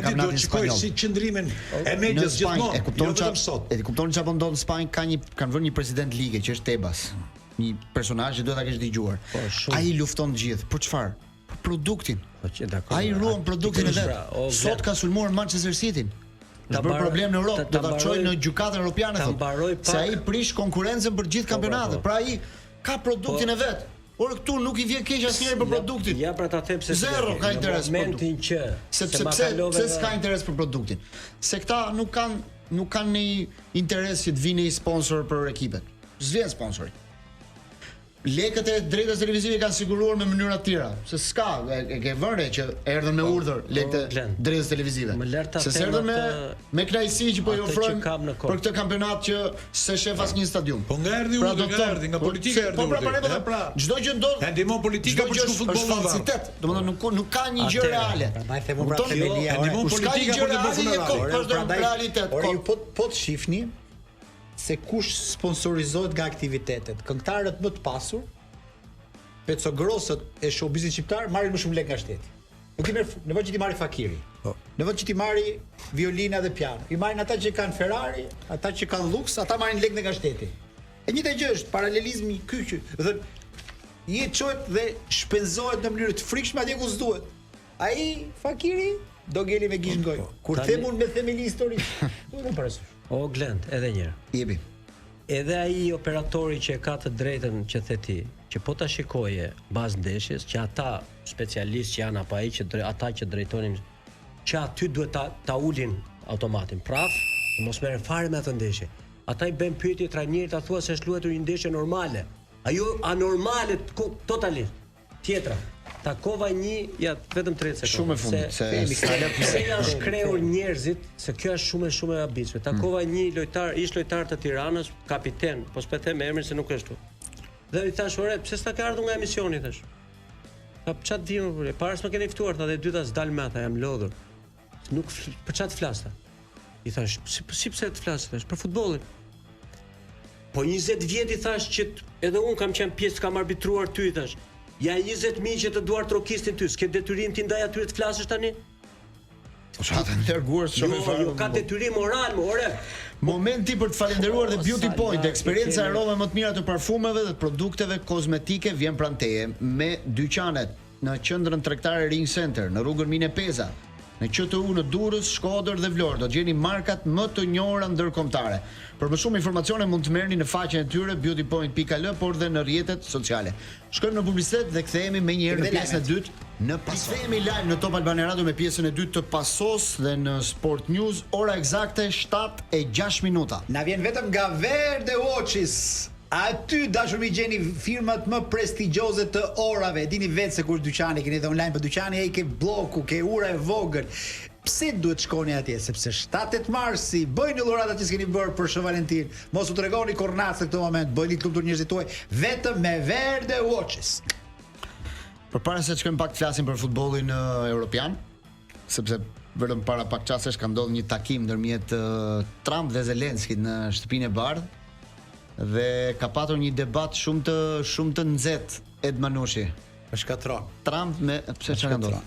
kampionatin spanjoll. Si qëndrimin e medias gjithmonë. E kuptoni çfarë po ndodh në Spanjë, kanë vënë një president lige që është Tebas. Një personazh që duhet ta kesh dëgjuar. Ai lufton të gjithë. Për çfarë? produktin. Ai ruan produktin e vet. Sot ka sulmuar Manchester City. Ka bërë problem në Europë, do ta çojnë në gjykatën europiane thotë. Se ai prish konkurrencën për gjithë kampionatet. Pra ai ka produktin e vet. Por këtu nuk i vjen keq asnjëri për produktin. Ja pra ta them se zero ka interes për momentin që pse s'ka interes për produktin. Se këta nuk kanë një interes që të vinë një sponsor për ekipet. S'vjen sponsori. Lekët e drejtës televizive kanë siguruar me mënyra të tjera, se s'ka, e ke vënë që erdhën me urdhër lekët e drejtës televizive. Se s'erdhën me knajsi që po i ofrojnë për këtë kampionat që se shef asnjë stadium. Po nga erdhi urdhër, nga politika erdhi urdhër. Po çdo gjë ndodh. Ndihmon politika për shku futbollin. Është falsitet. Domethënë nuk ka një gjë reale. Prandaj them pra themelia. Ndihmon politika për të bërë realitet. Po të shihni se kush sponsorizohet nga aktivitetet. Këngëtarët më të pasur, pecogrosët e showbizit shqiptar marrin më shumë lekë nga shteti. Nuk i merr, në vend që ti marri fakiri. Në vend që ti marri violina dhe piano. I marrin ata që kanë Ferrari, ata që kanë luks, ata marrin lekë nga shteti. E njëjta gjë është paralelizmi ky që, do thënë, i çohet dhe shpenzohet në mënyrë të frikshme atje ku s'duhet. Ai fakiri do ngeli me gishtë gojë. Kur themun me themeli historik, duhet të parasysh. O Glend, edhe një herë. Jepi. Edhe ai operatori që ka të drejtën që the ti, që po ta shikoje bazë ndeshjes, që ata specialistë që janë apo ai që ata që drejtonin, që aty duhet ta ulin automatin. Praf, mos merren fare me atë ndeshje. Ata i bën pyetje trajnerit, ta thua se është luajtur një ndeshje normale. Ajo anormale totalisht. Tjetra. Takova vetëm 30 sekondë. Shumë e fundit se janë shkrehur njerëzit, se kjo është shumë e habitshme. Takova një ish lojtar të Tiranës, kapiten, po s'po them emrin se nuk është këtu. Dhe i thash, "Ore, pse s'ta ke ardhur nga emisioni?" thash. "Pa çat vjen, para s'më keni ftuar, ta dhe dyta s'dal me ata, jam lodhur. Nuk për çat flasta." I thash, "Si pse të flas?" thash, "Për futbollin." Po 20 vjet i thash që edhe un kam qenë pjesë, kam arbitruar ty, thash. Ja 20.000 që të duar trokistin ty, s'ke detyrim ti ndaj atyre të flasësh tani? Po çfarë të larguar shumë fare. Jo, ka detyrim moral, ore. Momenti për të falendëruar dhe Beauty Point, eksperjenca e arome më të mira të parfumeve dhe produkteve kozmetike vjen pranë teje me dyqanet në qendrën tregtare Ring Center, në rrugën Mine Peza, në QTU në Durrës, Shkodër dhe Vlorë. Do gjeni markat më të njohura ndërkombëtare. Për më shumë informacione mund të merrni në faqen e tyre beautypoint.al, por dhe në rrjetet sociale. Shkojmë në publicitet dhe kthehemi më njëherë në pjesën e dytë në Pasos. Kthehemi live në Top Albania Radio me pjesën e dytë të Pasos dhe në Sport News, ora eksakte 7:06 minuta. Na vjen vetëm nga Verde Watches. Aty dashur mi gjeni firmat më prestigjioze të orave. Dini vetë se kur dyqani keni edhe online, po dyqani ai ke bloku, ke ura e vogël. Pse duhet shkoni atje? Sepse 7 marsi bëjnë dhuratat që s'keni bërë për Shën Valentin. Mos u tregoni kornacë në këtë moment, bëjni klub turnirëzit tuaj vetëm me Verde Watches. Përpara se të shkojmë pak të flasim për futbollin europian, sepse vetëm para pak çastesh ka ndodhur një takim ndërmjet Trump dhe Zelenskit në Shtëpinë e Bardhë dhe ka patur një debat shumë të nxehtë Ed Manushi. Shkatron. Trump me pse çka ndodh?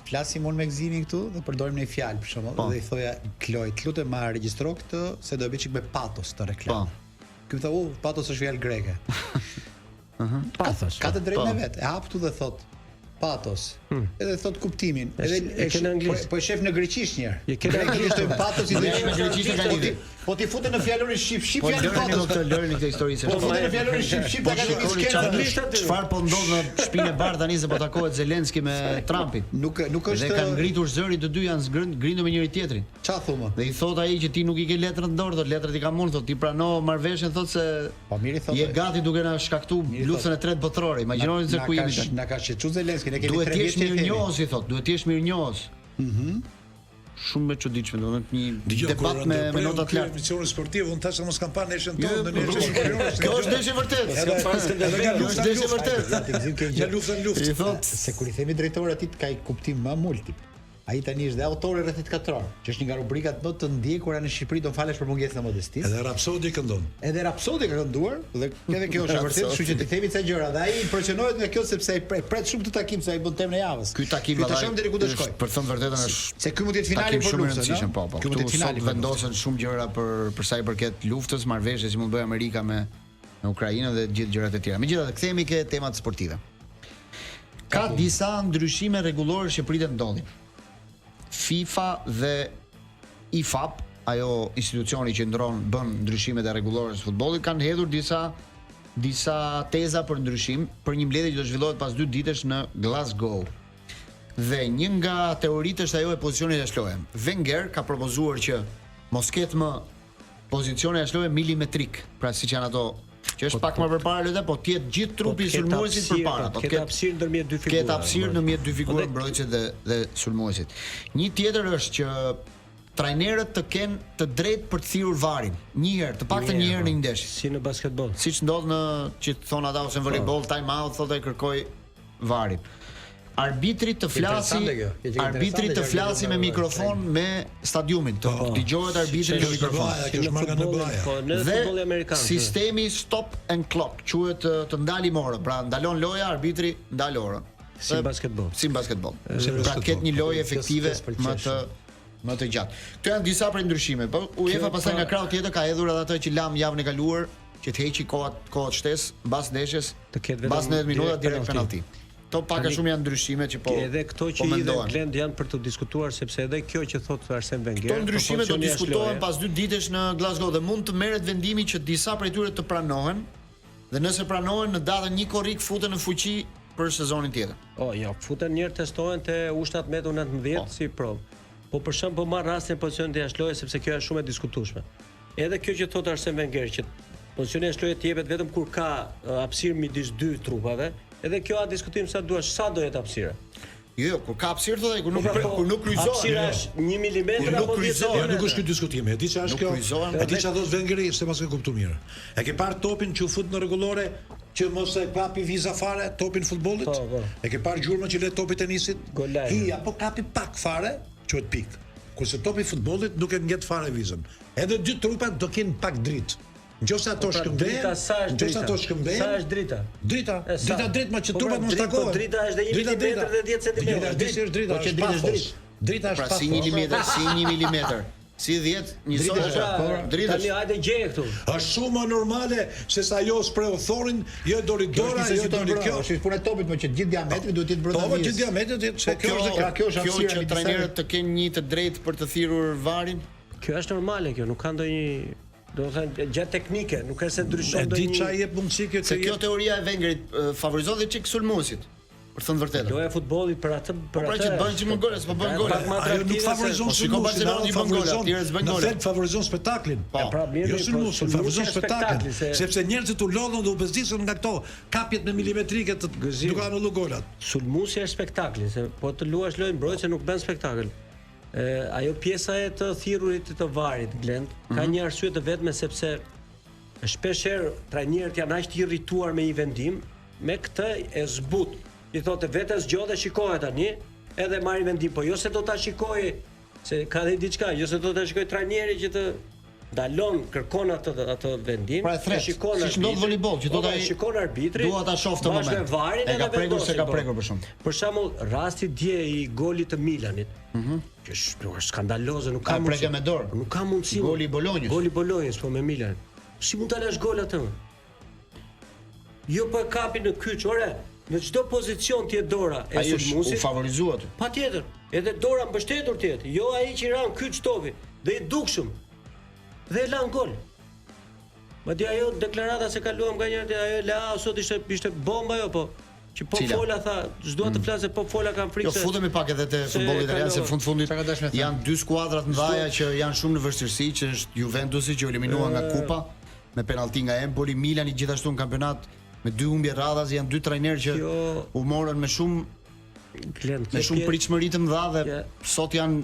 Flasim unë me Gzimin këtu dhe përdorim një fjalë për shembull dhe i thoja Kloj, lutem ma regjistro këtë se do e bëj çik me patos të reklam. Ky tha, patos është fjalë greke. Patos. Ka të drejtën e vet. E hap këtu dhe thot patos. Edhe thot kuptimin. Edhe po e shef në greqisht një herë. Je ke greqisht patos i dhe në greqisht ka lidhje. Po ti futen në fjalorin shqip po fjalën patos. Po lërin këtë histori se. Po futen në fjalorin shqip ka një skenë. Çfarë po ndodh në Shtëpinë e Bardhë tani se po takohet Zelenski me Trumpin? Nuk është. Dhe kanë ngritur zëri të dy, janë ngrindur me njëri tjetrin. Ç'a thumë? Dhe i thot ai që ti nuk i ke letrën në dorë, letrat i ka mund, thot ti prano marrveshjen, thot se po miri thot. Je gati duke na shkaktuar luftën e tretë botërore. Imagjinoni se ku jemi tani. Na ka shqetësuar Zelenski, ne kemi 3 vjet. Duhet të jesh mirënjohës, i thot, duhet të jesh mirënjohës. Shumë e çuditshme, domethënë një debat me nota të larta. Emisionin sportiv, unë thashë mos kam parë neshën tonë, Kjo është ndeshje vërtet. Kjo është ndeshje vërtet. Ja luftë. I thot se kur i themi drejtori atit ka kuptim më multipl. Ai tani është dhe autori rrethit katror, që është një nga rubrikat më të ndjekura në Shqipëri, do falesh për mungesën e modestisë. Edhe Rapsodi këndon. Edhe Rapsodi ka kënduar dhe edhe kjo është vërtet, kështu që të themi ca gjëra. Dhe ai impresionohet nga kjo sepse ai pret shumë të takim se ai bën temën e javës. Ky takim vallai. Të shohim deri ku do shkojë. Për thënë vërtetën është se ky mund të jetë finali për luftën. Po. Ky mund të jetë finali. Vendosen shumë gjëra për sa i përket luftës, marrëveshjes që mund bëj Amerika me Ukrainën dhe gjithë gjërat e tjera. Megjithatë, kthehemi ke temat sportive. Ka disa ndryshime rregullore që pritet ndodhin. FIFA dhe IFAB, ajo institucioni që bën ndryshimet e rregullore të futbollit, kanë hedhur disa teza për ndryshim për një mbledhje që do zhvillohet pas 2 ditësh në Glasgow. Dhe një nga teoritë është ajo e pozicionit të ashlojë. Wenger ka propozuar që mos ketë më pozicione ashlojë milimetrik, pra siç janë ato që është pak më përpara lutë, po të jetë gjithë trupi i sulmuesit përpara, po të ketë hapësirë ndërmjet dy figura. Ketë hapësirë ndërmjet dy figura, mbrojtësit dhe sulmuesit. Një tjetër është që trajnerët të kenë të drejtë për të thirrur varin, një herë, të paktën një herë në një ndeshje, si në basketboll. Siç ndodh në që thon ata ose në volejboll, time out, thotë ai kërkoj varin. Arbitri të flasi me mikrofon me stadiumin, të dëgjohet arbitri në mikrofon. Dhe sistemi stop and clock, quhet të ndalim orën, pra ndalon loja, arbitri ndal orën. Si basketboll. Si basketboll. Pra ketë një lojë efektive më të gjatë. Këto janë disa prej ndryshimeve, po UEFA pastaj nga krau tjetër ka hedhur edhe ato që lam javën e kaluar, që të heqi kohët shtesë mbas ndeshjes, mbas 90 minuta direkt penalti. To pak a shumë janë ndryshime që po. Edhe këto që i dhe Glend janë për të diskutuar, sepse edhe kjo që thotë Arsene Wenger. Këto ndryshime do diskutohen pas 2 ditësh në Glasgow dhe mund të merret vendimi që disa prej tyre të pranohen dhe nëse pranohen në datën 1 korrik futen në fuqi për sezonin tjetër. Jo, futen një herë testohen te U17 U19 si provë. Po për shemb po marr rastin pozicionin e jashtëlojës sepse kjo është shumë e diskutueshme. Edhe kjo që thotë Arsene Wenger që pozicioni i jashtëlojës të jepet vetëm kur ka hapësirë midis 2 trupave. Edhe kjo a diskutim sa duash, sa do jetë hapësira? Jo, kur ka hapësirë thotë ai, kur nuk kryqëzohet. Hapësira është 1 milimetër apo 10 cm. Nuk është ky diskutim. E di çfarë është kjo. E di çfarë thotë Wengeri, se pas e kuptoj mirë. E ke parë topin që u fut në rregullore që mos e kapi viza fare topin futbollit? E ke parë gjurmën që le topi tenisit? Hi apo kapi pak fare, quhet pik. Kurse topi futbollit nuk e ngjet fare vizën. Edhe 2 trupat do kenë pak dritë. Nëse ato shkëmbejnë, sa është drita? Drita ma që trupat mos takohen. Po drita është 1 milimetër dhe 10 centimetër. Drita është drita. Drita është pra si 1 milimetër, si 1 milimetër. Si 10, njësoj drita. Tani hajde gjeje këtu. Është shumë normale se sa jo spreu thorin, jo doridora, jo dori kjo. Është puna e topit, por që gjithë diametri duhet të jetë brenda vizës. Po gjithë diametri, kjo është hapësira që trajnerët të kenë një të drejtë për të thirrur varin. Kjo është normale kjo, nuk ka ndonjë do të thënë gjatë teknike, nuk ka se ndryshon ndonjë. E di çfarë jep mundësi kjo se kjo teoria e Wengerit favorizon dhe çik sulmuesit. Për thënë vërtetën. Loja e futbollit për atë pra që bën që më gole, s'po bën gole. Ajo nuk favorizon sulmuesin, ajo favorizon favorizon spektaklin. Pra mirë, jo sulmuesin, favorizon spektaklin, sepse njerëzit u lodhën dhe u bezdisën nga këto kapjet me milimetrike të duke anulluar golat. Sulmuesi është spektakli, se po të luash lojë mbrojtëse nuk bën spektakël. Ajo pjesa e të thirrurit të varit, Glend, ka një arsye të vetme sepse shpeshherë trajnerët janë aq të irrituar me një vendim, me këtë e zbut. I thotë vetë zgjodhe shikohet tani, edhe marrin vendim, po jo se do ta shikojë, se ka dhe diçka, jo se do ta shikojë trajneri që të dalon, kërkon atë vendim, pra shikon siç ndodh volejboll, që do ta shikon arbitri. Dua ta shoh këtë moment. Bashkë varin edhe prekur se ka prekur për shkak. Për shembull, rasti dje i golit të Milanit. Që është skandaloze, nuk ka mundësi. Me dorë. Nuk ka mundësi. Goli i Bolonjës. Goli i Bolonjës po me Milan. Si mund ta lash gol atë? Jo po e kapi në kyç, ore. Në çdo pozicion ti e dora e sulmuesit. Ai u favorizuat. Patjetër. Edhe dora mbështetur ti jetë. Jo ai që i ran kyç topi, dhe i dukshëm. Dhe e lan gol. Madje ajo deklarata se kaluam nga njëri ajo la sot ishte bomba ajo po. Që po fola tha, s'dua të flasë, po fola kam frikë. Jo, futemi pak edhe te futbolli italian se fundit janë 2 skuadra të mëdha që janë shumë në vështirësi, që është Juventusi që u eliminua nga kupa me penallti nga Empoli, Milani gjithashtu në kampionat me 2 humbje rradhas, janë 2 trajnerë që u morën me shumë pritshmëri të mëdha dhe sot janë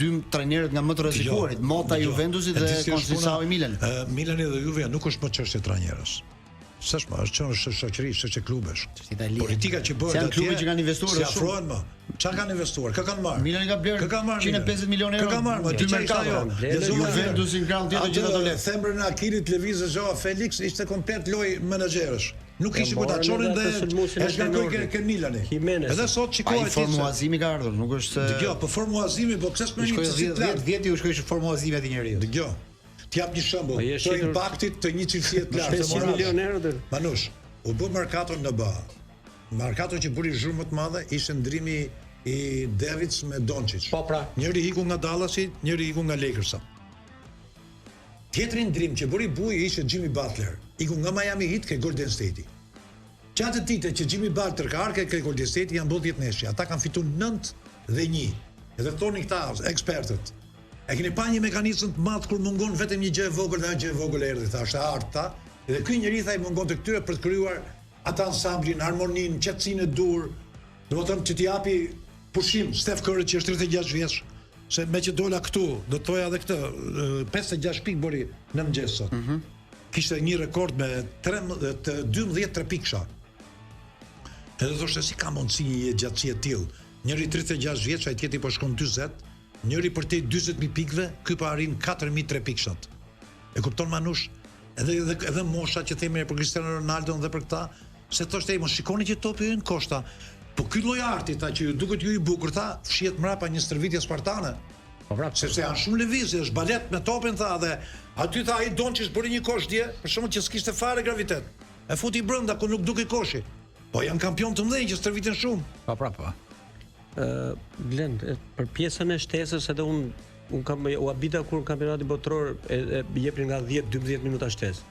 2 trajnerët nga më të rrezikuarit, Motta i Juventusit dhe Conceição i Milanit. Milani dhe Juve nuk është më çështje trajnerës. S'është më, është shoqëri, është klubesh. Politika që bëhet atje. Janë klube që kanë investuar shumë. Si afrohen më? Çfarë kanë investuar? Kë kanë marrë? Milani ka bler 150 milionë euro. Kë kanë marrë? Dy merkato. Juventusi në grand tjetër gjithë ato lekë. Thembrën e Akilit lëvizë Joao Felix ishte komplet lojë menaxherësh. Nuk kishin ku ta çonin dhe e shkarkoi ke Milani. Edhe sot shikohet ti. Formuazimi ka ardhur, nuk është se. Dgjoj, po formuazimi, po pse s'më një 10 u shkoi formuazimi aty njeriu. Dgjoj. T'jap një shembull të impaktit të një cilësie të lartë. 500 milionë euro. Manush, u bë merkato në BA. Markato që bëri zhurmë më të madhe ishte ndrimi i Davids me Doncic. Po pra, njëri iku nga Dallasi, njëri iku nga Lakersa. Tjetri ndrim që bëri buj ishte Jimmy Butler, iku nga Miami Heat ke Golden State. Qatë dite që Jimmy Butler ka arke ke Golden State janë bërë 10 neshje, ata kanë fitu 9-1. Edhe thoni këta ekspertët. E keni pa një mekanizëm të madh kur mungon vetëm një gjë e vogël dhe gjë e vogël erdhi, tha, është art, tha. Edhe ky njeri tha i mungon të këtyre për të krijuar ata ansamblin, harmoninë, qetësinë e dur. Domethënë që t'i japi pushim Steph Curry që është 36 vjeç, se me që dola këtu, do të thoja edhe këtë, 56 pikë bëri në mëngjes sot. Kishte një rekord me 12 pikësha. Edhe thoshte si ka mundësi një gjatësi e tillë. Njëri 36 vjeç, ai tjetri po shkon 40. Njëri për te 40.000 pikëve, ky po arrin 4.003 pikëshat. E kupton Manush? Edhe mosha që themi për Cristiano Ronaldo dhe për këta, se thoshte mos shikoni që topi ynë koshta. Po ky lloj arti tha që duket ju i bukur tha, fshihet mrapa një stërvitje spartane. Po prap, sepse janë shumë lëvizje, është balet me topin tha dhe aty tha ai Doncic bëri një kosh dje, për shkakun që s'kishte fare gravitet. E futi brenda ku nuk dukej koshi. Po janë kampion të mëdhenj që stërviten shumë. Po prap. Glen, për pjesën e shtesës edhe un kam u habita kur në kampionatin botror e jepnin nga 10-12 minuta shtesë.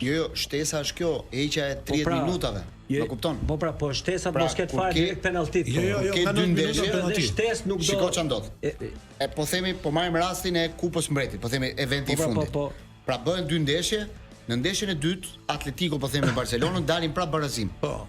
Jo, shtesa është kjo, heqja e 30 minutave. Më kupton? Po pra, po shtesa mos ket fare direkt penaltit. Jo, ke dy ndeshje dhe shtesë nuk do. Shiko ç'a ndodh. E po themi, po marrim rastin e Kupës Mbretit, po themi eventi i fundit. Pra bëhen dy ndeshje, në ndeshjen e dytë Atletico po themi Barcelonën dalin prapë barazim. Po.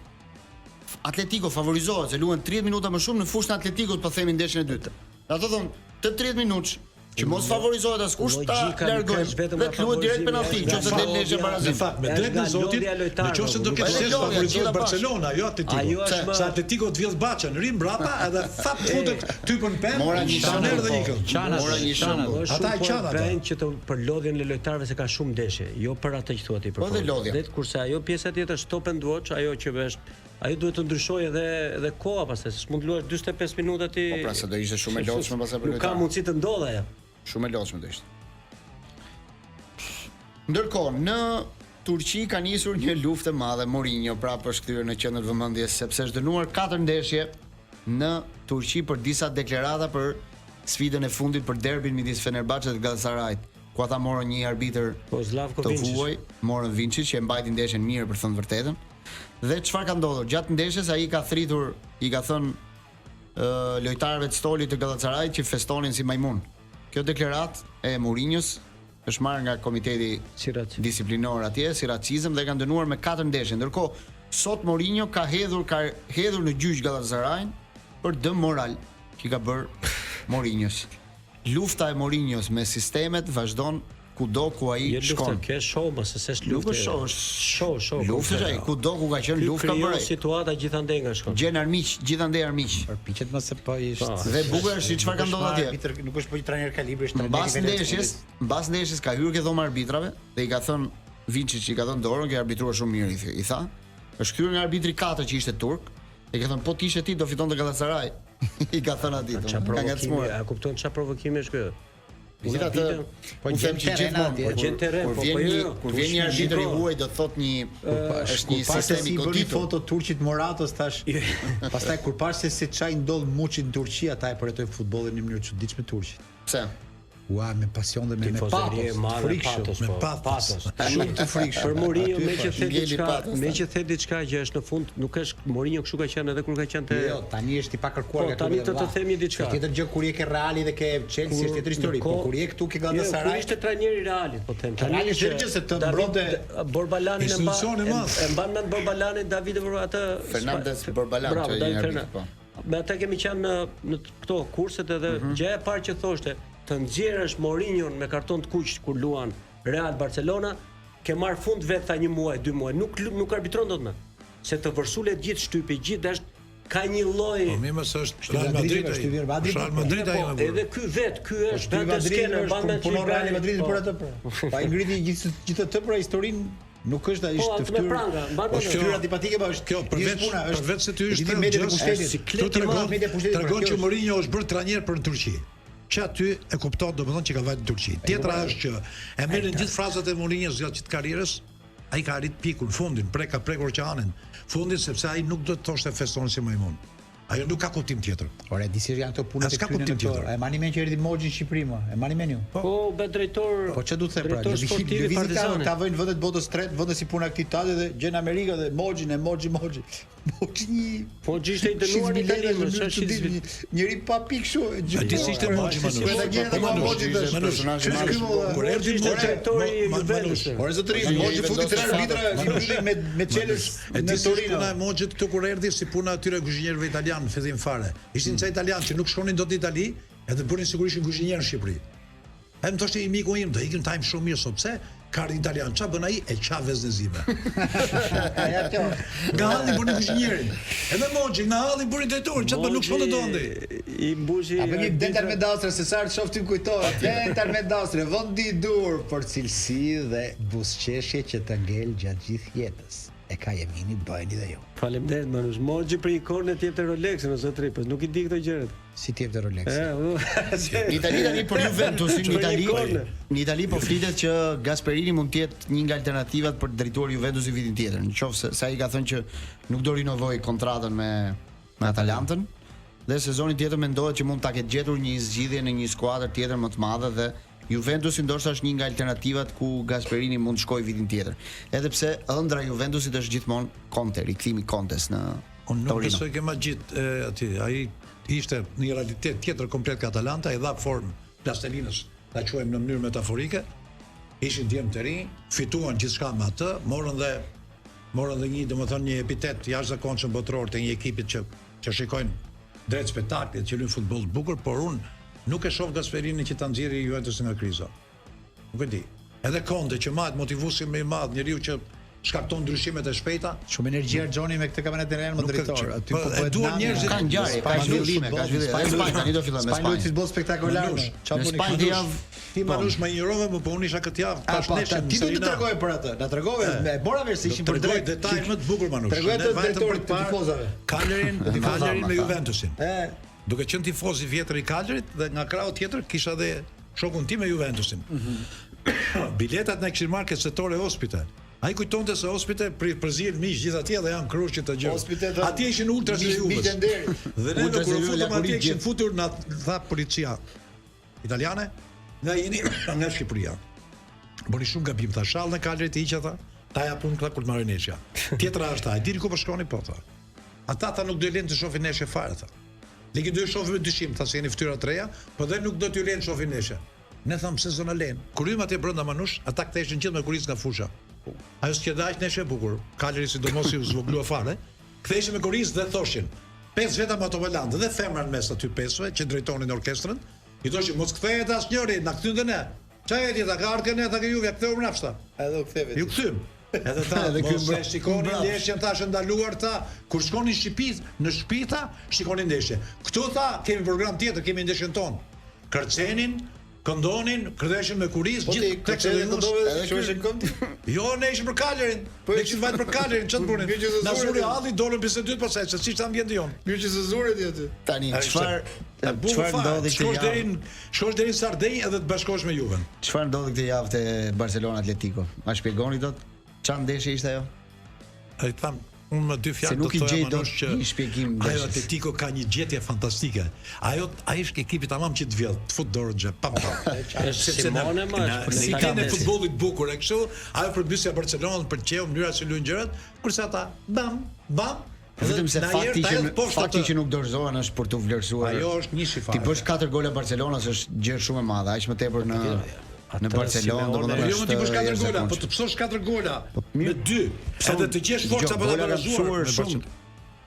Atletico favorizohet se luan 30 minuta më shumë në fushën e Atleticos po themi ndeshjen e dytë. Ato thon të 30 minutë që mos favorizohet askush ta largojnë dhe luhet direkt penalti, nëse del ndeshja barazim. Në fakt, me drejtën e Zotit, nëse do ketë shes favorizohet Barcelona, jo Atletico. Se Atletico të vjedh Baçën, rin mbrapa edhe fat futet typën pen. Mora një shaner dhe ikën. Mora një shaner. Ata e kanë vend që për lodhjen e lojtarëve se ka shumë ndeshje, jo për atë që thuat ti për. Po dhe lodhja. Kurse ajo pjesa tjetër stop and watch, ajo që është ajo duhet të ndryshojë edhe koha pastaj, s'mund të luash 45 minuta ti. Po pra se do ishte shumë e lodhshme pastaj për lojtarët. Nuk ka mundësi të ndodhë ajo. Shumë e lodhshme do ishte. Ndërkohë, në Turqi ka nisur një luftë e madhe. Mourinho prapë është kthyer në qendër vëmendjes sepse është dënuar 4 ndeshje në Turqi për disa deklarata për sfidën e fundit për derbin midis Fenerbahçe dhe Galatasarayt, ku ata morën një arbitër të huaj, morën Vincic që e mbajti ndeshjen mirë për thënë vërtetën. Dhe çfarë ka ndodhur? Gjatë ndeshjes ai ka thritur, i ka thënë lojtarëve të stolit të Galatasarayt që festonin si majmun. Kjo deklarat e Mourinhos është marrë nga komiteti disiplinor atje si racizëm dhe kanë dënuar me 4 ndeshje. Ndërkohë, sot Mourinho ka hedhur në gjyq Galatasarayn për dëm moral që ka bërë Mourinhos. Lufta e Mourinhos me sistemet vazhdon kudo ku ai shkon. Kjo është show, mos se është luftë. Show. Luftë ai kudo ku ka qenë luftë ka bërë. Situata gjithandej nga shkon. Gjen armiq, gjithandej armiq. Përpiqet mos se po ishte. Dhe bukur është çfarë ka ndodhur atje. Nuk është po një trajner kalibri, është mbas ndeshjes ka hyrë ke dhomë arbitrave dhe i ka thënë Vincic, i ka thënë dorën, ke arbitruar shumë mirë, i tha. Është kthyer nga arbitri 4 që ishte turk. I ka thënë po ti ishe ti do fitonte Galatasaray. I ka thënë atij. Ka ngacmuar. A kupton çfarë provokimi është ky? Megjithatë, po them që gjithmonë kur vjen një arbitër i huaj do thot një është një sistem i goditur. Foto turqit Moratos tash. Pastaj kur pash se çaj ndodh muçi në Turqi, ata e përjetojnë futbollin në mënyrë çuditshme turqit. Pse? Ua, me pasion dhe me patos, me patos. Shumë të frikshëm. Për Mourinho me që the diçka që është në fund, nuk është Mourinho kështu ka qenë edhe kur ka qenë te. Jo, tani është i pakërkuar nga tani të themi diçka. Tjetër gjë kur je ke Reali dhe ke Chelsea është tjetër histori, por kur je këtu ke Galatasaray. Kur ishte trajneri i Realit, po them. Tani është gjë se të mbronte Borbalanin e mban me Borbalanin David atë Fernandez Borbalan që një arbitër po. Me ata kemi qenë në këto kurset edhe gjë e parë që thoshte të nxjerrësh Mourinho me karton të kuq kur luan Real Barcelona, ke marr fund vetë tha 1 muaj, 2 muaj, nuk arbitron dot më. Se të vërsule gjithë shtypi, gjithë është ka një lloj. Po më është Real Madrid ai. Edhe ky është vetë skener bën me punon Real Madridit për atë pra. Pa i ngriti gjithë të pra historinë. Nuk është ai është fytyrë. Po fytyra antipatike pa është kjo përveç se ty është media pushtetit. Tregon që Mourinho është bërë trajner për Turqi. Që aty e kupton domethënë që ka vajtë në Turqi. Tjetra është që e merrin gjithë frazat e Mourinho's gjatë karrierës, ai ka arrit pikun fundin, ka prekur qanin. fundit sepse ai nuk do të thoshte feston si majmun. Ajo nuk ka kuptim tjetër. Ore, di si janë këto punët e këtyre në këto. E mani men që erdhi Moxhi në Shqipëri më. E mani men ju. Po, be drejtor. Po ç'do të them pra, lëvizit ka vënë vendet botës tretë, vende si puna aktivitate dhe gjën Amerika dhe Moxhin e Moxhi. Moxhi një. Po ishte i dënuar në Itali, ç'është njëri pa pikë kështu. Gjithsesi ishte Moxhi Kur erdhi drejtori i Juventus. Ore zotëri, Moxhi futi 3 vitra me Çelësh në Torino. Puna e Moxhit këtu kur erdhi si puna atyre kuzhinierëve italianë në fillim fare. Ishin ca italianë që nuk shkonin dot në Itali, edhe bënin sigurisht kuzhinier në Shqipëri. Ai më thoshte i miku im, do ikim time shumë mirë sot, pse? Ka italian, ç'a bën ai? E qa veznezime. Nga halli bëni kuzhinierin. Edhe Moxhi nga halli bëni drejtor, ç'a bën nuk shkon të ndonjë. I mbushi. Apo një dental me dastre, se sa të shoftim kujtohet. Dental me dastre, vendi i dur për cilësi dhe buzëqeshje që të ngel gjatë gjithë jetës. E ka Jemini, bëjni dhe jo. Faleminderit Manush. Moxhi për ikonë të jepte Rolexin ose zotëri, po nuk i di këto gjërat. Si të jepte Rolex. Në Itali tani për Juventusin, në Itali po flitet që Gasperini mund të jetë një nga alternativat për drejtuar Juventusin vitin tjetër. Nëse sa i ka thënë që nuk do rinovoj kontratën me Atalantën dhe sezonin tjetër mendohet që mund ta ketë gjetur një zgjidhje në një skuadër tjetër më të madhe dhe Juventusi ndoshta është një nga alternativat ku Gasperini mund të shkojë vitin tjetër. Edhe pse ëndra e Juventusit është gjithmonë Conte, rikthimi Contes në Torino. Unë nuk besoj që magjit aty, ai ishte në realitet tjetër komplet ka Atalanta, i dha formë plastelinës, ta quajmë në mënyrë metaforike. Ishin djem të rinj, fituan gjithçka me atë, morën dhe një, domethënë një epitet jashtëzakonshëm botror të një ekipit që shikojnë drejt spektaklit, që luajnë futboll të bukur, por unë nuk e shoh Gasperini që ta nxjerrë Juventusin nga kriza. Nuk e di. Edhe Conte që mahet motivuesi më i madh, njeriu që shkakton ndryshimet e shpejta. Shumë energji argjoni me këtë kabinetin e më drejtor. Aty po bëhet duan njerëzit ka ngjarje, ka zhvillime. Spajnë tani do fillojmë me Spajnë. Futboll spektakolar. Çfarë buni këtë javë? Ti Manush më injorove, më po unë isha këtë javë pas neshën. Ti do të tregoj për atë. Na tregove, e mora vesh se ishin për drejt detaj më të bukur Manush. Tregoj të drejtorit të tifozave. Cagliarin me Juventusin. Duke qenë tifoz i vjetër i Cagliarit dhe nga krau tjetër kisha dhe shokun tim me Juventusin. Biletat na kishin marrë setore hospite. Ai kujtonte se hospite përzihen miq gjithatje dhe janë krushit të gjë. Atje ishin ultras e Juves. Dhe ne kur futëm atje kishin futur na tha policia italiane, nga jeni nga Shqipëria. Bëni shumë gabim, tha shall në Cagliarit hiq ata, ta japun këta kur të marrin neshja. Tjetra është ai, dini ku po shkoni po tha. Ata tha nuk do lënë të shohin neshje fare tha. Legi do të shohim me dyshim, tha se jeni fytyra të reja, po dhe nuk do t'ju lënë shohin neshja. Ne tham pse zona lën. Kur hym atje brenda Manush, ata ktheheshin gjithë me kuriz nga fusha. Ajo s'ke dashur neshë e bukur. Cagliari sidomos i zvoglua fare. Ktheheshin me kuriz dhe thoshin: 5 veta motovolant dhe femra në mes aty 5-ve që drejtonin orkestrën. I thoshin mos kthehet asnjëri, na kthyn dhe ne. Çfarë jeti ta ka ardhur ne ta ke juve, ktheu mrapshta. Edhe u ktheve. Ju kthym. Edhe ta mos e shikoni ndeshjen tash ndaluar ta, kur shkonin në shtëpi, në shtëpita, shikonin ndeshje. Ktu tha, kemi program tjetër, kemi ndeshjen tonë. Kërcenin, këndonin, kërceshin me kuriz, gjithë tekstet e këndove, shoheshin kënd. Jo, ne ishim për Cagliarin. Ne ishim vetëm për Cagliarin, ç'të bunin. Na zuri halli, dolën bisedë pasaj, se siç ambienti jon. Mirë që se zuret ti aty. Tani çfarë ndodhi këtë javë? Shkosh deri në Sardinjë edhe të bashkohesh me Juven. Çfarë ndodhi këtë javë te Barcelona Atletico? Ma shpjegoni dot? Çfarë ndeshje ishte ajo? Ai tham, unë me dy fjalë do të thoya që një shpjegim. Ajo Atletico ka një gjetje fantastike. Ai është ekipi tamam që të vjedh, të fut dorën xhep. Sepse si kanë futbollit bukur e kështu, ajo përbysja Barcelonën për çeu mënyra se luajnë gjërat, kurse ata bam. Vetëm se fakti që nuk dorëzohen është për të vlerësuar. Ajo është një shifare. Ti bësh 4 gola Barcelonës është gjë shumë e madhe, aq më tepër në Barcelonë, domethënë jo ti bësh 4 gola, po të psosh 4 gola me 2. Edhe të gjesh forca për ta barazuar shumë.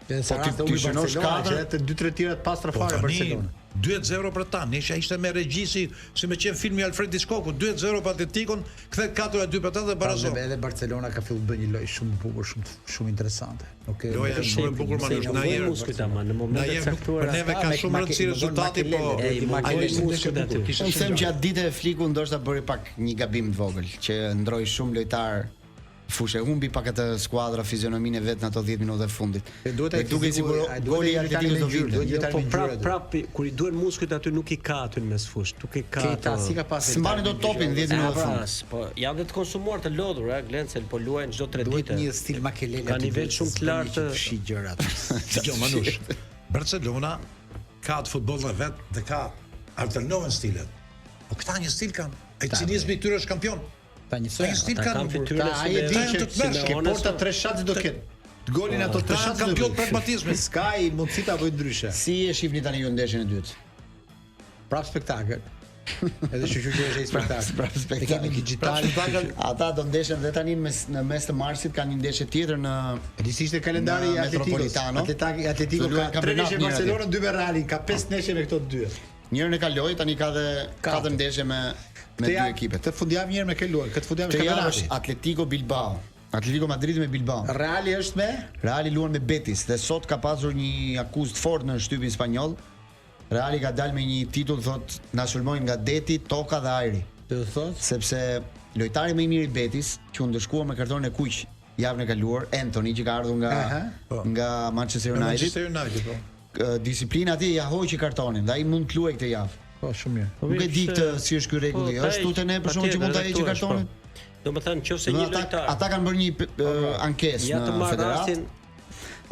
Po ti shënosh 4 të 2-3 tira të pastra fare Barcelona. 2-0 për ta. Nesha ishte me regjisi si me qenë filmi Alfred Hitchcocku, 2-0 për Atletikon, kthehet 4-2 për ta dhe barazon. Edhe Barcelona ka filluar bëj një lojë shumë bukur, shumë interesante. Okej. Loja është shumë e bukur Manush, na jemi në momentet e caktuara. Për neve ka shumë rëndësi rezultati, po ai ishte aty. Unë them që atë ditë e Fliku ndoshta bëri pak një gabim të vogël, që ndroi shumë lojtar fushë humbi pak atë skuadra fizionominë e vet në ato 10 minuta e fundit. Duke sigur goli i Atletikos do vinte. Po prap kur i duhen muskujt aty nuk i ka aty në mes fushë. Nuk i ka. Keita si ka pasur. S'mbani dot topin 10 minuta e fundit. Po janë të konsumuar të lodhur, Glencel po luajnë çdo 3 ditë. Duhet një stil Makelele ka nivel shumë të lartë të fshi gjërat. Jo Manush. Barcelona ka të futbollin e vet dhe ka alternojnë stilet. Po këta një stil kanë. Ai cinizmi i tyre është kampion. Ta njësoj. Stil kanë. Ai e di që ke porta 3 shatës do ketë. Golin ato 3 shatë kampion pragmatizmi. S'ka i mundësi ta bëjë ndryshe. Si e shihni tani ju ndeshjen e dytë? Prap spektakël. Edhe shoqëria është një spektakël. Prap spektakël. Ne kemi digjital. Ata do ndeshen dhe tani në mes të marsit kanë një ndeshje tjetër në ishte kalendari i Atletico ka 3 ndeshje me Barcelonën, 2 me Realin, ka 5 ndeshje me këto 2. Njërën e kaloi, tani ka dhe 4 ndeshje me 2 ekipet. Të fundjavë njërë me ke luaj, këtë fundjavë me kampionati. Atletico Bilbao. Atletico Madrid me Bilbao. Reali është me? Reali luan me Betis dhe sot ka pasur një akuzë të fortë në shtypin spanjoll. Reali ka dalë me një titull, thot, na sulmojnë nga deti, toka dhe ajri. Do thot? Sepse lojtari më i mirë i Betis, që u ndëshkuar me kartonin e kuq javën e kaluar, Anthony, që ka ardhur nga Manchester United. Disiplina atje ja hoqi kartonin dhe ai mund të luajë këtë javë. Po, shumë mirë. Nuk e di këtë si është ky rregulli. Është tutë ne për shkak që mund ta heqë kartonin. Domethënë nëse një lojtar ata kanë bërë një ankesë në federatë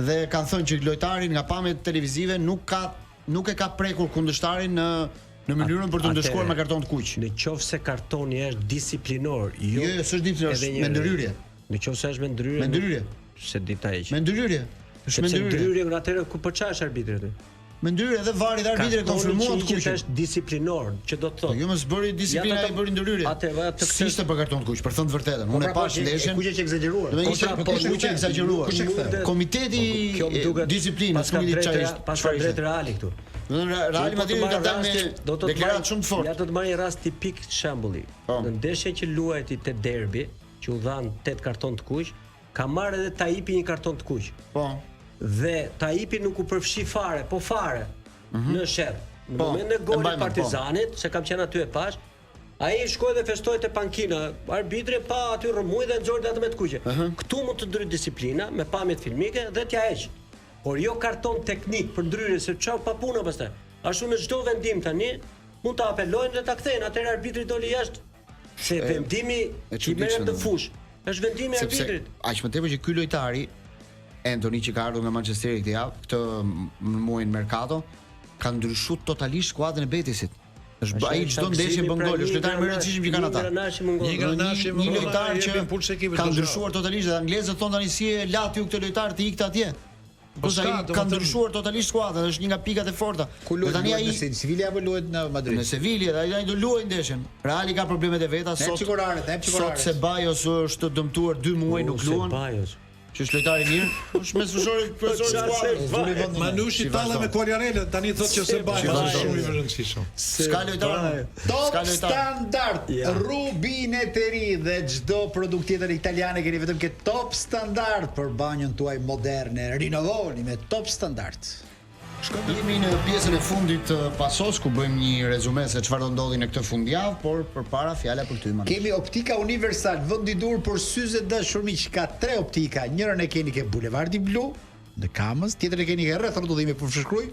dhe kanë thënë që lojtari nga pamjet televizive nuk e ka prekur kundërshtarin në mënyrën për të ndëshkuar me karton të kuq. Nëse kartoni është disiplinor, jo, s'është disiplinor, me ndryrje. Nëse është me ndryrje. Me ndryrje. Se dita hiq. Me ndryrje. Është me ndryrje atëherë ku po çash arbitri aty. Me ndryrje dhe vari dhe arbitri konfirmuan të kuq. Është disiplinor, që do të thotë. Jo, mos bëri disiplina, ai bëri ndryrje. Atë ishte për karton të kuq, për thënë të vërtetën. Unë e pash ndeshjen. Kuq është egzageruar. Do ishte kuq është egzageruar. Komiteti i disiplinës, nuk e di çfarë ishte. Pas drejt Reali këtu. Reali Madrid ka dalë me deklaratë shumë të fortë. Ja do të marrë një rast tipik shembulli. Në ndeshjen që luajti te derbi, që u dhan 8 karton të kuq, ka marrë edhe Taipi një karton të kuq. Po. Dhe Taipi nuk u përfshi fare, po fare në sherr. Në momentin e golit Partizanit, se kam qenë aty e pash, ai shkoi dhe festoi te pankina. Arbitri pa aty rrëmuj dhe nxorti atë me të kuqe. Ktu mund të ndryj disiplina me pamjet filmike dhe t'ja heq. Por jo karton teknik për ndryrje se çfarë pa punë pastaj. Ashtu në çdo vendim tani mund ta apelojnë dhe ta kthejnë, atëherë arbitri doli jashtë. Se vendimi që merret në fushë është vendimi i arbitrit. Aq më tepër që ky lojtari Anthony që ka ardhur nga Manchesteri këtë javë, këtë muajin Mercato, ka ndryshuar totalisht skuadrën e Betisit. Është ai çdo ndeshje bën gol, është lojtari më i rëndësishëm që kanë ata. Një lojtar që ka ndryshuar totalisht dhe anglezët thonë tani si e lat ju këtë lojtar të ikte atje. Po ai ka ndryshuar totalisht skuadrën, është një nga pikat e forta. Tani ai në Sevilla apo luhet në Madrid? Në Sevilla, ai do luajë ndeshjen. Reali ka problemet e veta sot. Sot Ceballos është dëmtuar 2 muaj nuk luan. Që është lojtari mirë, është mesfushori skuadrës. Manushi talla me Quagliarella, tani thotë që se bën shumë i rëndësishëm. Ska lojtar. Top standard. Rubineteri dhe çdo produkt tjetër italiane keni vetëm ke top standard për banjën tuaj moderne. Rinovoni me top standard. Jemi në pjesën e fundit të pasos ku bëjmë një rezume se çfarë do ndodhi në këtë fundjavë, por përpara fjala për ty. Kemi Optika Universal, vend i dur për syze dashur miq, ka 3 optika. Njërin e keni ke Bulevardi Blu në Kamës, tjetrën e keni ke rreth rrotullimit për Fshkruj,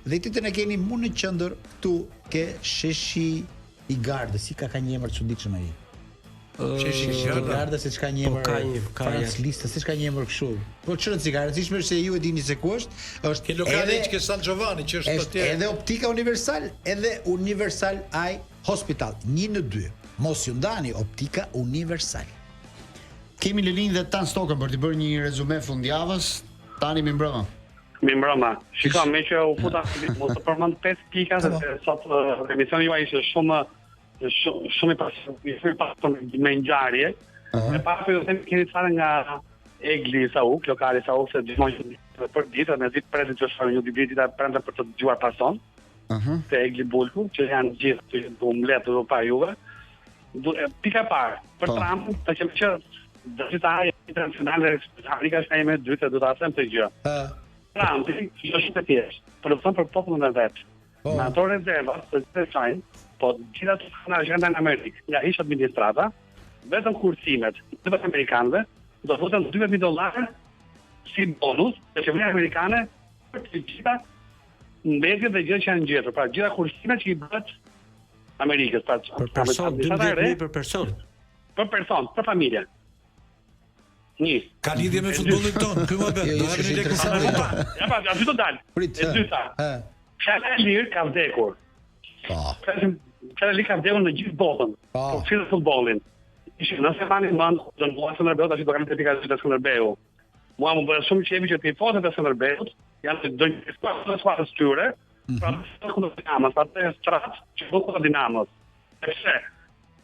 dhe tjetrën e keni mu në qendër këtu ke Sheshi i Gardës, si ka një emër çuditshëm ai. Sheshi i Gardës se çka një emër. Ka lista se çka një emër kështu. Po çfarë cigare, si më se ju e dini se ku është? Është lokali që ke San Giovanni, që është atje. Edhe Optika Universal, edhe Universal Eye Hospital, 1 në 2. Mos ju ndani Optika Universal. Kemi Lelin dhe Tan Stokën për të bërë një rezume fundjavës. Tani mi mbrëma. Mi mbrëma. Shikoj me që u futa mos të përmend 5 pika se sot emisioni juaj ishte shumë i pasur me ngjarje. E pastaj do të keni fare nga Egli Sauk, lokali Sauk se gjithmonë për ditë me ditë presin që është një ditë prandaj për të dëgjuar pason. Te Egli Bulku, që janë gjithë të umlet do pa juve. Pika parë, për Trump, të qenë që dëshitare internacionale Amerika është me dytë do ta them të gjë. Trump është të thjeshtë, por do të them për popullin e vet. Me ato rezerva të shajnë, po gjithë ato kanë agenda në Amerikë, nga ish administrata, vetëm kursimet të amerikanëve do futen $12,000 si bonus të qeverisë amerikane për të gjitha mbetjet dhe gjërat që janë gjetur. Pra gjitha kursimet që i bëhet Amerikës, pra për person, 12.000 për person. Për person, për familje. Ka lidhje me futbollin ton, ky më bëhet. Do japni lekë familje. Ja pa, aty do dal. E dyta. Fjala e lirë ka vdekur. Po. Fjala e lirë ka vdekur në gjithë botën. Po fillë futbollin. Ishte nëse tani mand do të mos Skënderbeu tash do kanë të pikë të Skënderbeu. Mua më bëhet shumë qefi që tifozët e Skënderbeut janë do të skuadrës tyre. Pra kundër Dinamos, atë strat që kundër Dinamos. Pse?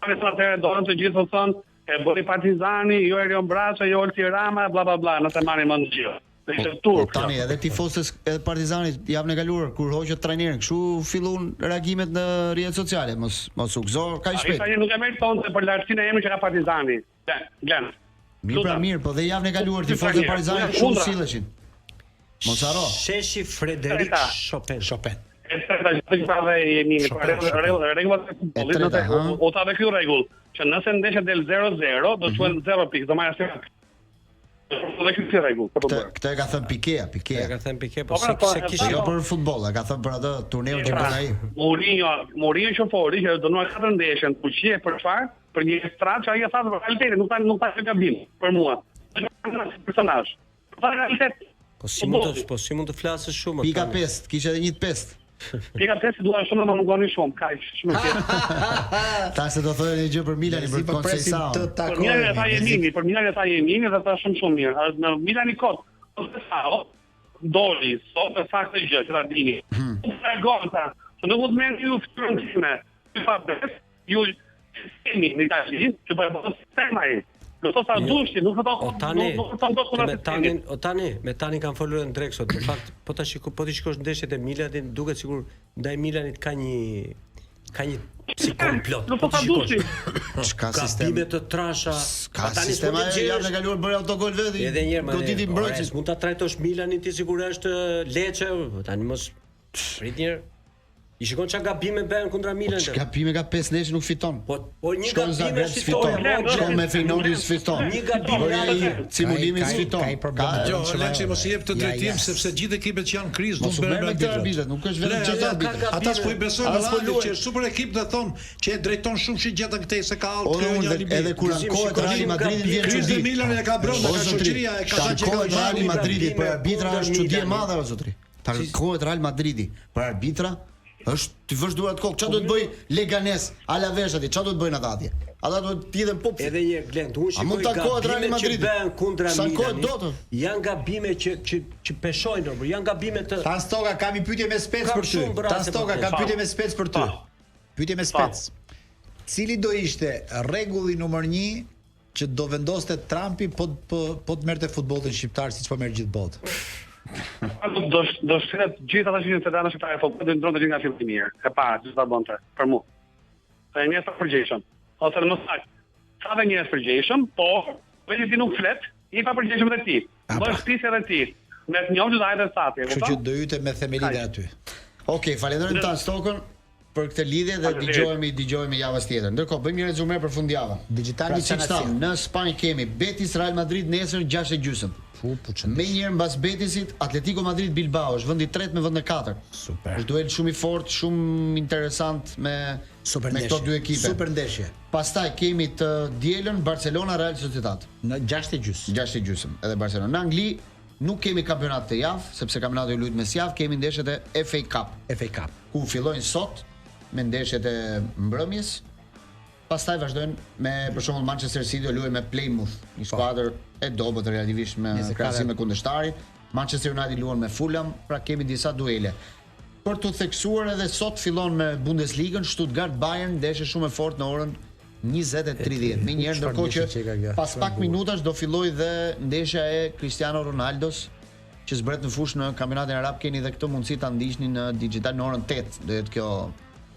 Kanë thënë dorën të gjithë thonë e bëri Partizani, jo Erion Braça, jo Olti Rama, bla bla bla, nëse marrin mend gjë. Ishte turp. Tani edhe tifozët e Partizanit javën e kaluar kur hoqët trajnerin, kështu filluan reagimet në rrjetet sociale, mos u gëzor kaq shpejt. Ai nuk e meritonte për lartësinë e emrit që ka Partizani. Glen. Mirë, po dhe javën e kaluar tifozët e Partizanit shumë silleshin. Mos haro. Sheshi Frederik Chopin. E treta që dhe jemi në rregullat e futbollit, o ta dhe kjo rregull, që nëse ndeshja del 0-0, do të thuhen 0 pikë, do marrë asnjë. Këtë e ka thënë Piqué. E ka thënë Piqué, po se kishte jo për futboll, e ka thënë për atë turneun që bën ai. Mourinho shofori që do nuaj 4 ndeshje, fuqi për çfarë? Për një strat që ai ka thënë realitetin, nuk ta gabim për mua. Personazh. Po realitet. Po si mund të flasësh shumë? Pika 5, kishte edhe një 5. Pika 5 duan shumë më ngoni shumë, kaq, shumë thjesht. Tash do thonë një gjë për Milanin për Conceição. Për Milanin e tha Jemini dhe tha shumë mirë. Në Milani kot, Conceição doli, sot e faktë gjë që ta dini. Tregon ta, se nuk mund merr ju fytyrën time. Ju pa bes, ju sistemi në Itali, që bëhet sistema ai. Nuk sa dushi, nuk do me tani kanë folur në drejt sot. Në fakt, po ti shikosh ndeshjet e Milanit, duket sikur ndaj Milanit ka një si komplot. Nuk sa dushi. Çka sistem të trasha. Ka sistema javën e kaluar bëri autogol vetë. Edhe një herë goditi mbrojtës. Mund ta trajtosh Milanin ti sikur është Lecce, tani mos prit një herë. I shikon çka gabime bën kundra Milanit. Çka gabime ka 5 ndeshje nuk fiton. Po një gabim fiton. Shkon me Feyenoordin fiton. Një gabim simulimi fiton. Jo, Lecce mos i jep të drejtim sepse gjithë ekipet që janë në krizë nuk bëjnë arbitrat, nuk është vetëm çfarë arbitrat. Ata s'po i besojnë Milanit që është super ekip dhe thon që e drejton shumë shi gjetën këtej se ka edhe kur ankohet Real Madridin vjen çudi. Milan e ka brenda ka shoqëria e ka thënë që Real Madridi për arbitra është çudi e madhe o zotri. Ankohet Real Madridi për arbitra është ti vësh durat kokë. Çfarë do të bëj Leganes, Alaves aty? Çfarë do të bëjnë ata atje? Ata do të lidhen pop. Edhe një Glen, unë shikoj gabime që bën kundra Milanit. Janë gabime që peshojnë, janë gabime të Tastoka kam një pyetje me spec për ty. Tastoka kam pyetje me spec për ty. Pyetje me spec. Cili do ishte rregulli numër 1 që do vendoste Trumpi po të merrte futbollin shqiptar siç po merr gjithë botë? Do shkret gjithë ata që janë federata shqiptare futbollit do ndronë nga fillimi i mirë. E para, çfarë ta bënte për mua. Sa një përgjegjshëm. Ose në mësak. Sa dhe një përgjegjshëm, po vetë ti nuk flet, i pa përgjegjshëm edhe ti. Bësh stisë edhe ti. Me të njëjtë do hajde sati. Kështu që do hyte me themelide aty. Okej, falenderoj tan Stokën për këtë lidhje dhe dëgjohemi javës tjetër. Ndërkohë bëjmë një rezume për fundjavën. Digjitali Çanaci. Në Spanjë kemi Betis Real Madrid nesër 6:30. Me njëherë mbas Betisit, Atletico Madrid Bilbao është vendi i tretë me vend në 4. Super. Është duel shumë i fortë, shumë interesant me këto dy ekipe. Super ndeshje. Pastaj kemi të dielën Barcelona Real Sociedad në 6:30. 6:30 edhe Barcelona. Në Angli nuk kemi kampionat të javë, sepse kampionati luhet mes javë, kemi ndeshjet e FA Cup. Ku fillojnë sot me ndeshjet e mbrëmjes. Pastaj vazhdojnë me për shembull Manchester City luajë me Plymouth, një skuadër e dobët relativisht me krahasim me kundërshtarin. Manchester United luan me Fulham, pra kemi disa duele. Për të theksuar edhe sot fillon me Bundesligën, Stuttgart Bayern, ndeshje shumë e fortë në orën 20:30. Me njëherë ndërkohë që pas pak minutash do fillojë dhe ndeshja e Cristiano Ronaldos që zbret në fushë në kampionatin arab. Keni edhe këtë mundësi ta ndiqni në digital në orën 8. Do jetë kjo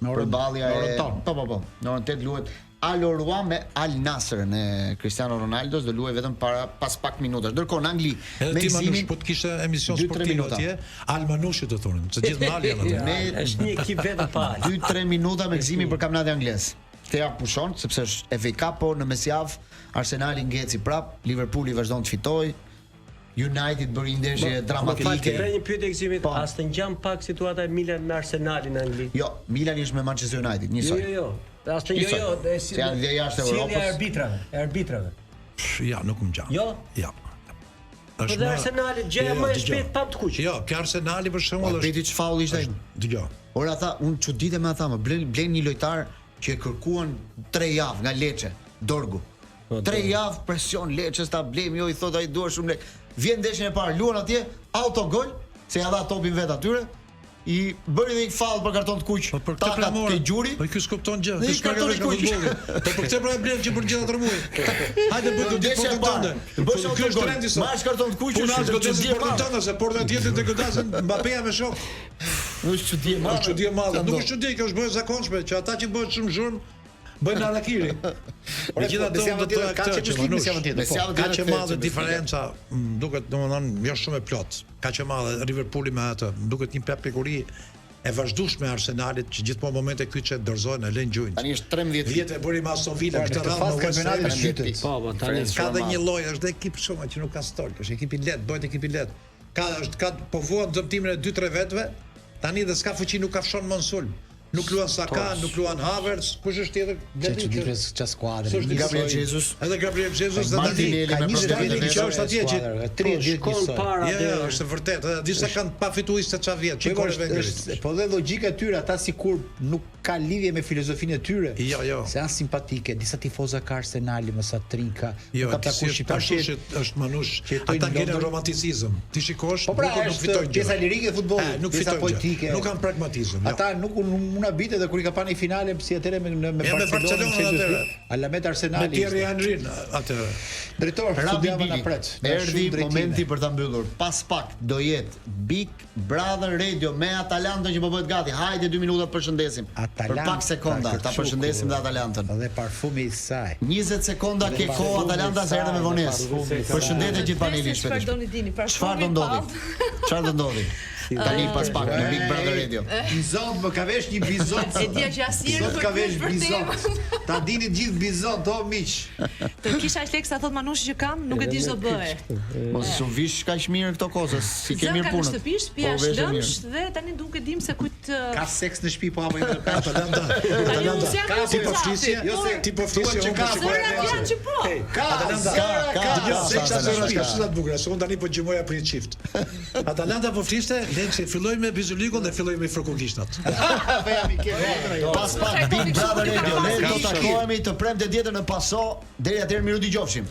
përballja e po. Në orën 8 luhet Al Orwa me Al Nassr në Cristiano Ronaldo do luajë vetëm pas pak minutash. Ndërkohë në Angli me gëzimin po të kishte emision sportiv atje, Al Manushi do thonin, se gjithë Mali janë aty. Është një ekip vetëm pa. 2-3 minuta me gëzimin për kampionatin anglez. Këtë javë pushon sepse është FA Cup, po në mesjavë Arsenali ngeci prap, Liverpooli vazhdon të fitojë. United bëri një ndeshje dramatike. Ka një pyetje Gzimit, as të ngjan pak situata e Milan me Arsenalin në Angli. Jo, Milani është me Manchester United, njësoj. Jo. As të si janë dhe jashtë Evropës. E arbitrave. Ja, nuk më ngjan. Jo. Ja. Po dhe Arsenali gjëja më e shpejt pa të kuq. Jo, ke Arsenali për shembull është. Peti çfalli ishte. Dgjoj. Ora ata, unë çuditë me ata, më blen një lojtar që e kërkuan 3 javë nga Lecce, Dorgu. 3 javë presion Lecce ta blem, jo i thot ai duar shumë lek. Vjen ndeshjen e parë, luan atje, autogol, se ja dha topin vet atyre. I bëri dhe i fall për karton të kuq. Për këtë pra ke gjuri. Po ky s'kupton gjë. Ky karton të kuq. Po për këtë pra e blen që për gjithë atë muaj. Hajde bëj të ndeshjen tënde. Bësh autogol. Marrësh karton të kuq. Unë as godesë portën tënde se porta tjetër të godasën Mbappéja me shok. Është çudi e madhe. Është çudi e madhe. Nuk është çudi, kjo është bërë zakonshme që ata që bëhen shumë zhurmë bëjnë harakiri. Megjithatë do të ka çështje ka që madhe diferenca, duket domethënë jo shumë e plot. Ka që madhe Liverpooli me atë, duket një pepikuri e vazhdueshme e Arsenalit që gjithmonë momente këtu që dorëzohen e lën gjunjë. Tani është 13 vjet e bëri me Aston Villa këtë radhë në kampionatin e shytit. Po, tani ka dhe një lloj, është ekip shumë që nuk ka stolk, është ekip i lehtë, bëhet ekip i lehtë. Ka po vuan dëmtimin e 2-3 vetëve. Tani dhe s'ka fuqi, nuk ka fshon Monsul. Nuk luan Saka, nuk luan Havertz, kush është tjetër? Çfarë skuadre? Gabriel Jesus. Edhe Gabriel Jesus dhe Martinelli ka me 20 vjet që është atje që 30 vjet para. Jo, është vërtet, edhe disa kanë pa fituar 20 vjet. Çikore Wenger. Po dhe logjika e tyre, ata sikur nuk ka lidhje me filozofinë e tyre. Jo. Se janë simpatike, disa tifoza ka Arsenali, më sa Trinka, jo, ka takuar shqiptarë. Është manush, ata kanë romanticizëm. Ti shikosh, po pra, nuk fitojnë. Pjesa lirike e futbollit, nuk fitojnë politike. Nuk kanë pragmatizëm. Ata nuk mund habite dhe kur i ka panë në finale si atëre me Barcelona atëre. Alamet Arsenali. Me Thierry Henry atëre. Drejtor, studiava na pret. Erdhi momenti për ta mbyllur. Pas pak do jetë Big Brother Radio me Atalantën që po bëhet gati. Hajde 2 minuta përshëndesim. Për pak sekonda ta përshëndesim dhe Atalantën. Dhe parfumi i saj. 20 sekonda ke kohë Atalanta se erdhe me vonesë. Përshëndetje gjithë panelistëve. Çfarë do ndodhi? Çfarë do ndodhi? Tani pas pak në Big Brother Radio. Bizont më ka vesh një bizont. E dia që asnjëri ka vesh bizont. Ta dini gjithë bizont, o miq. Të kisha aq sa thot Manushi që kam, nuk e di ç'do bëhe. Mos u vish kaq mirë këto koza, si ke mirë punën. Në shtëpi, shtëpia është lëmsh dhe tani nuk e dim se kujt ka seks në shtëpi po apo jo ka Atalanta. Ka ti po flisje, ti po flisje që ka Ka bukur, se unë tani po gjymoja për një çift. Atalanta po fliste, Lenci filloi me Bizulikun dhe filloi me Frokukishtat. Pas pak Big Brother Radio, ne do të takohemi të premte dietën në Paso, deri atëherë miru dëgjofshim.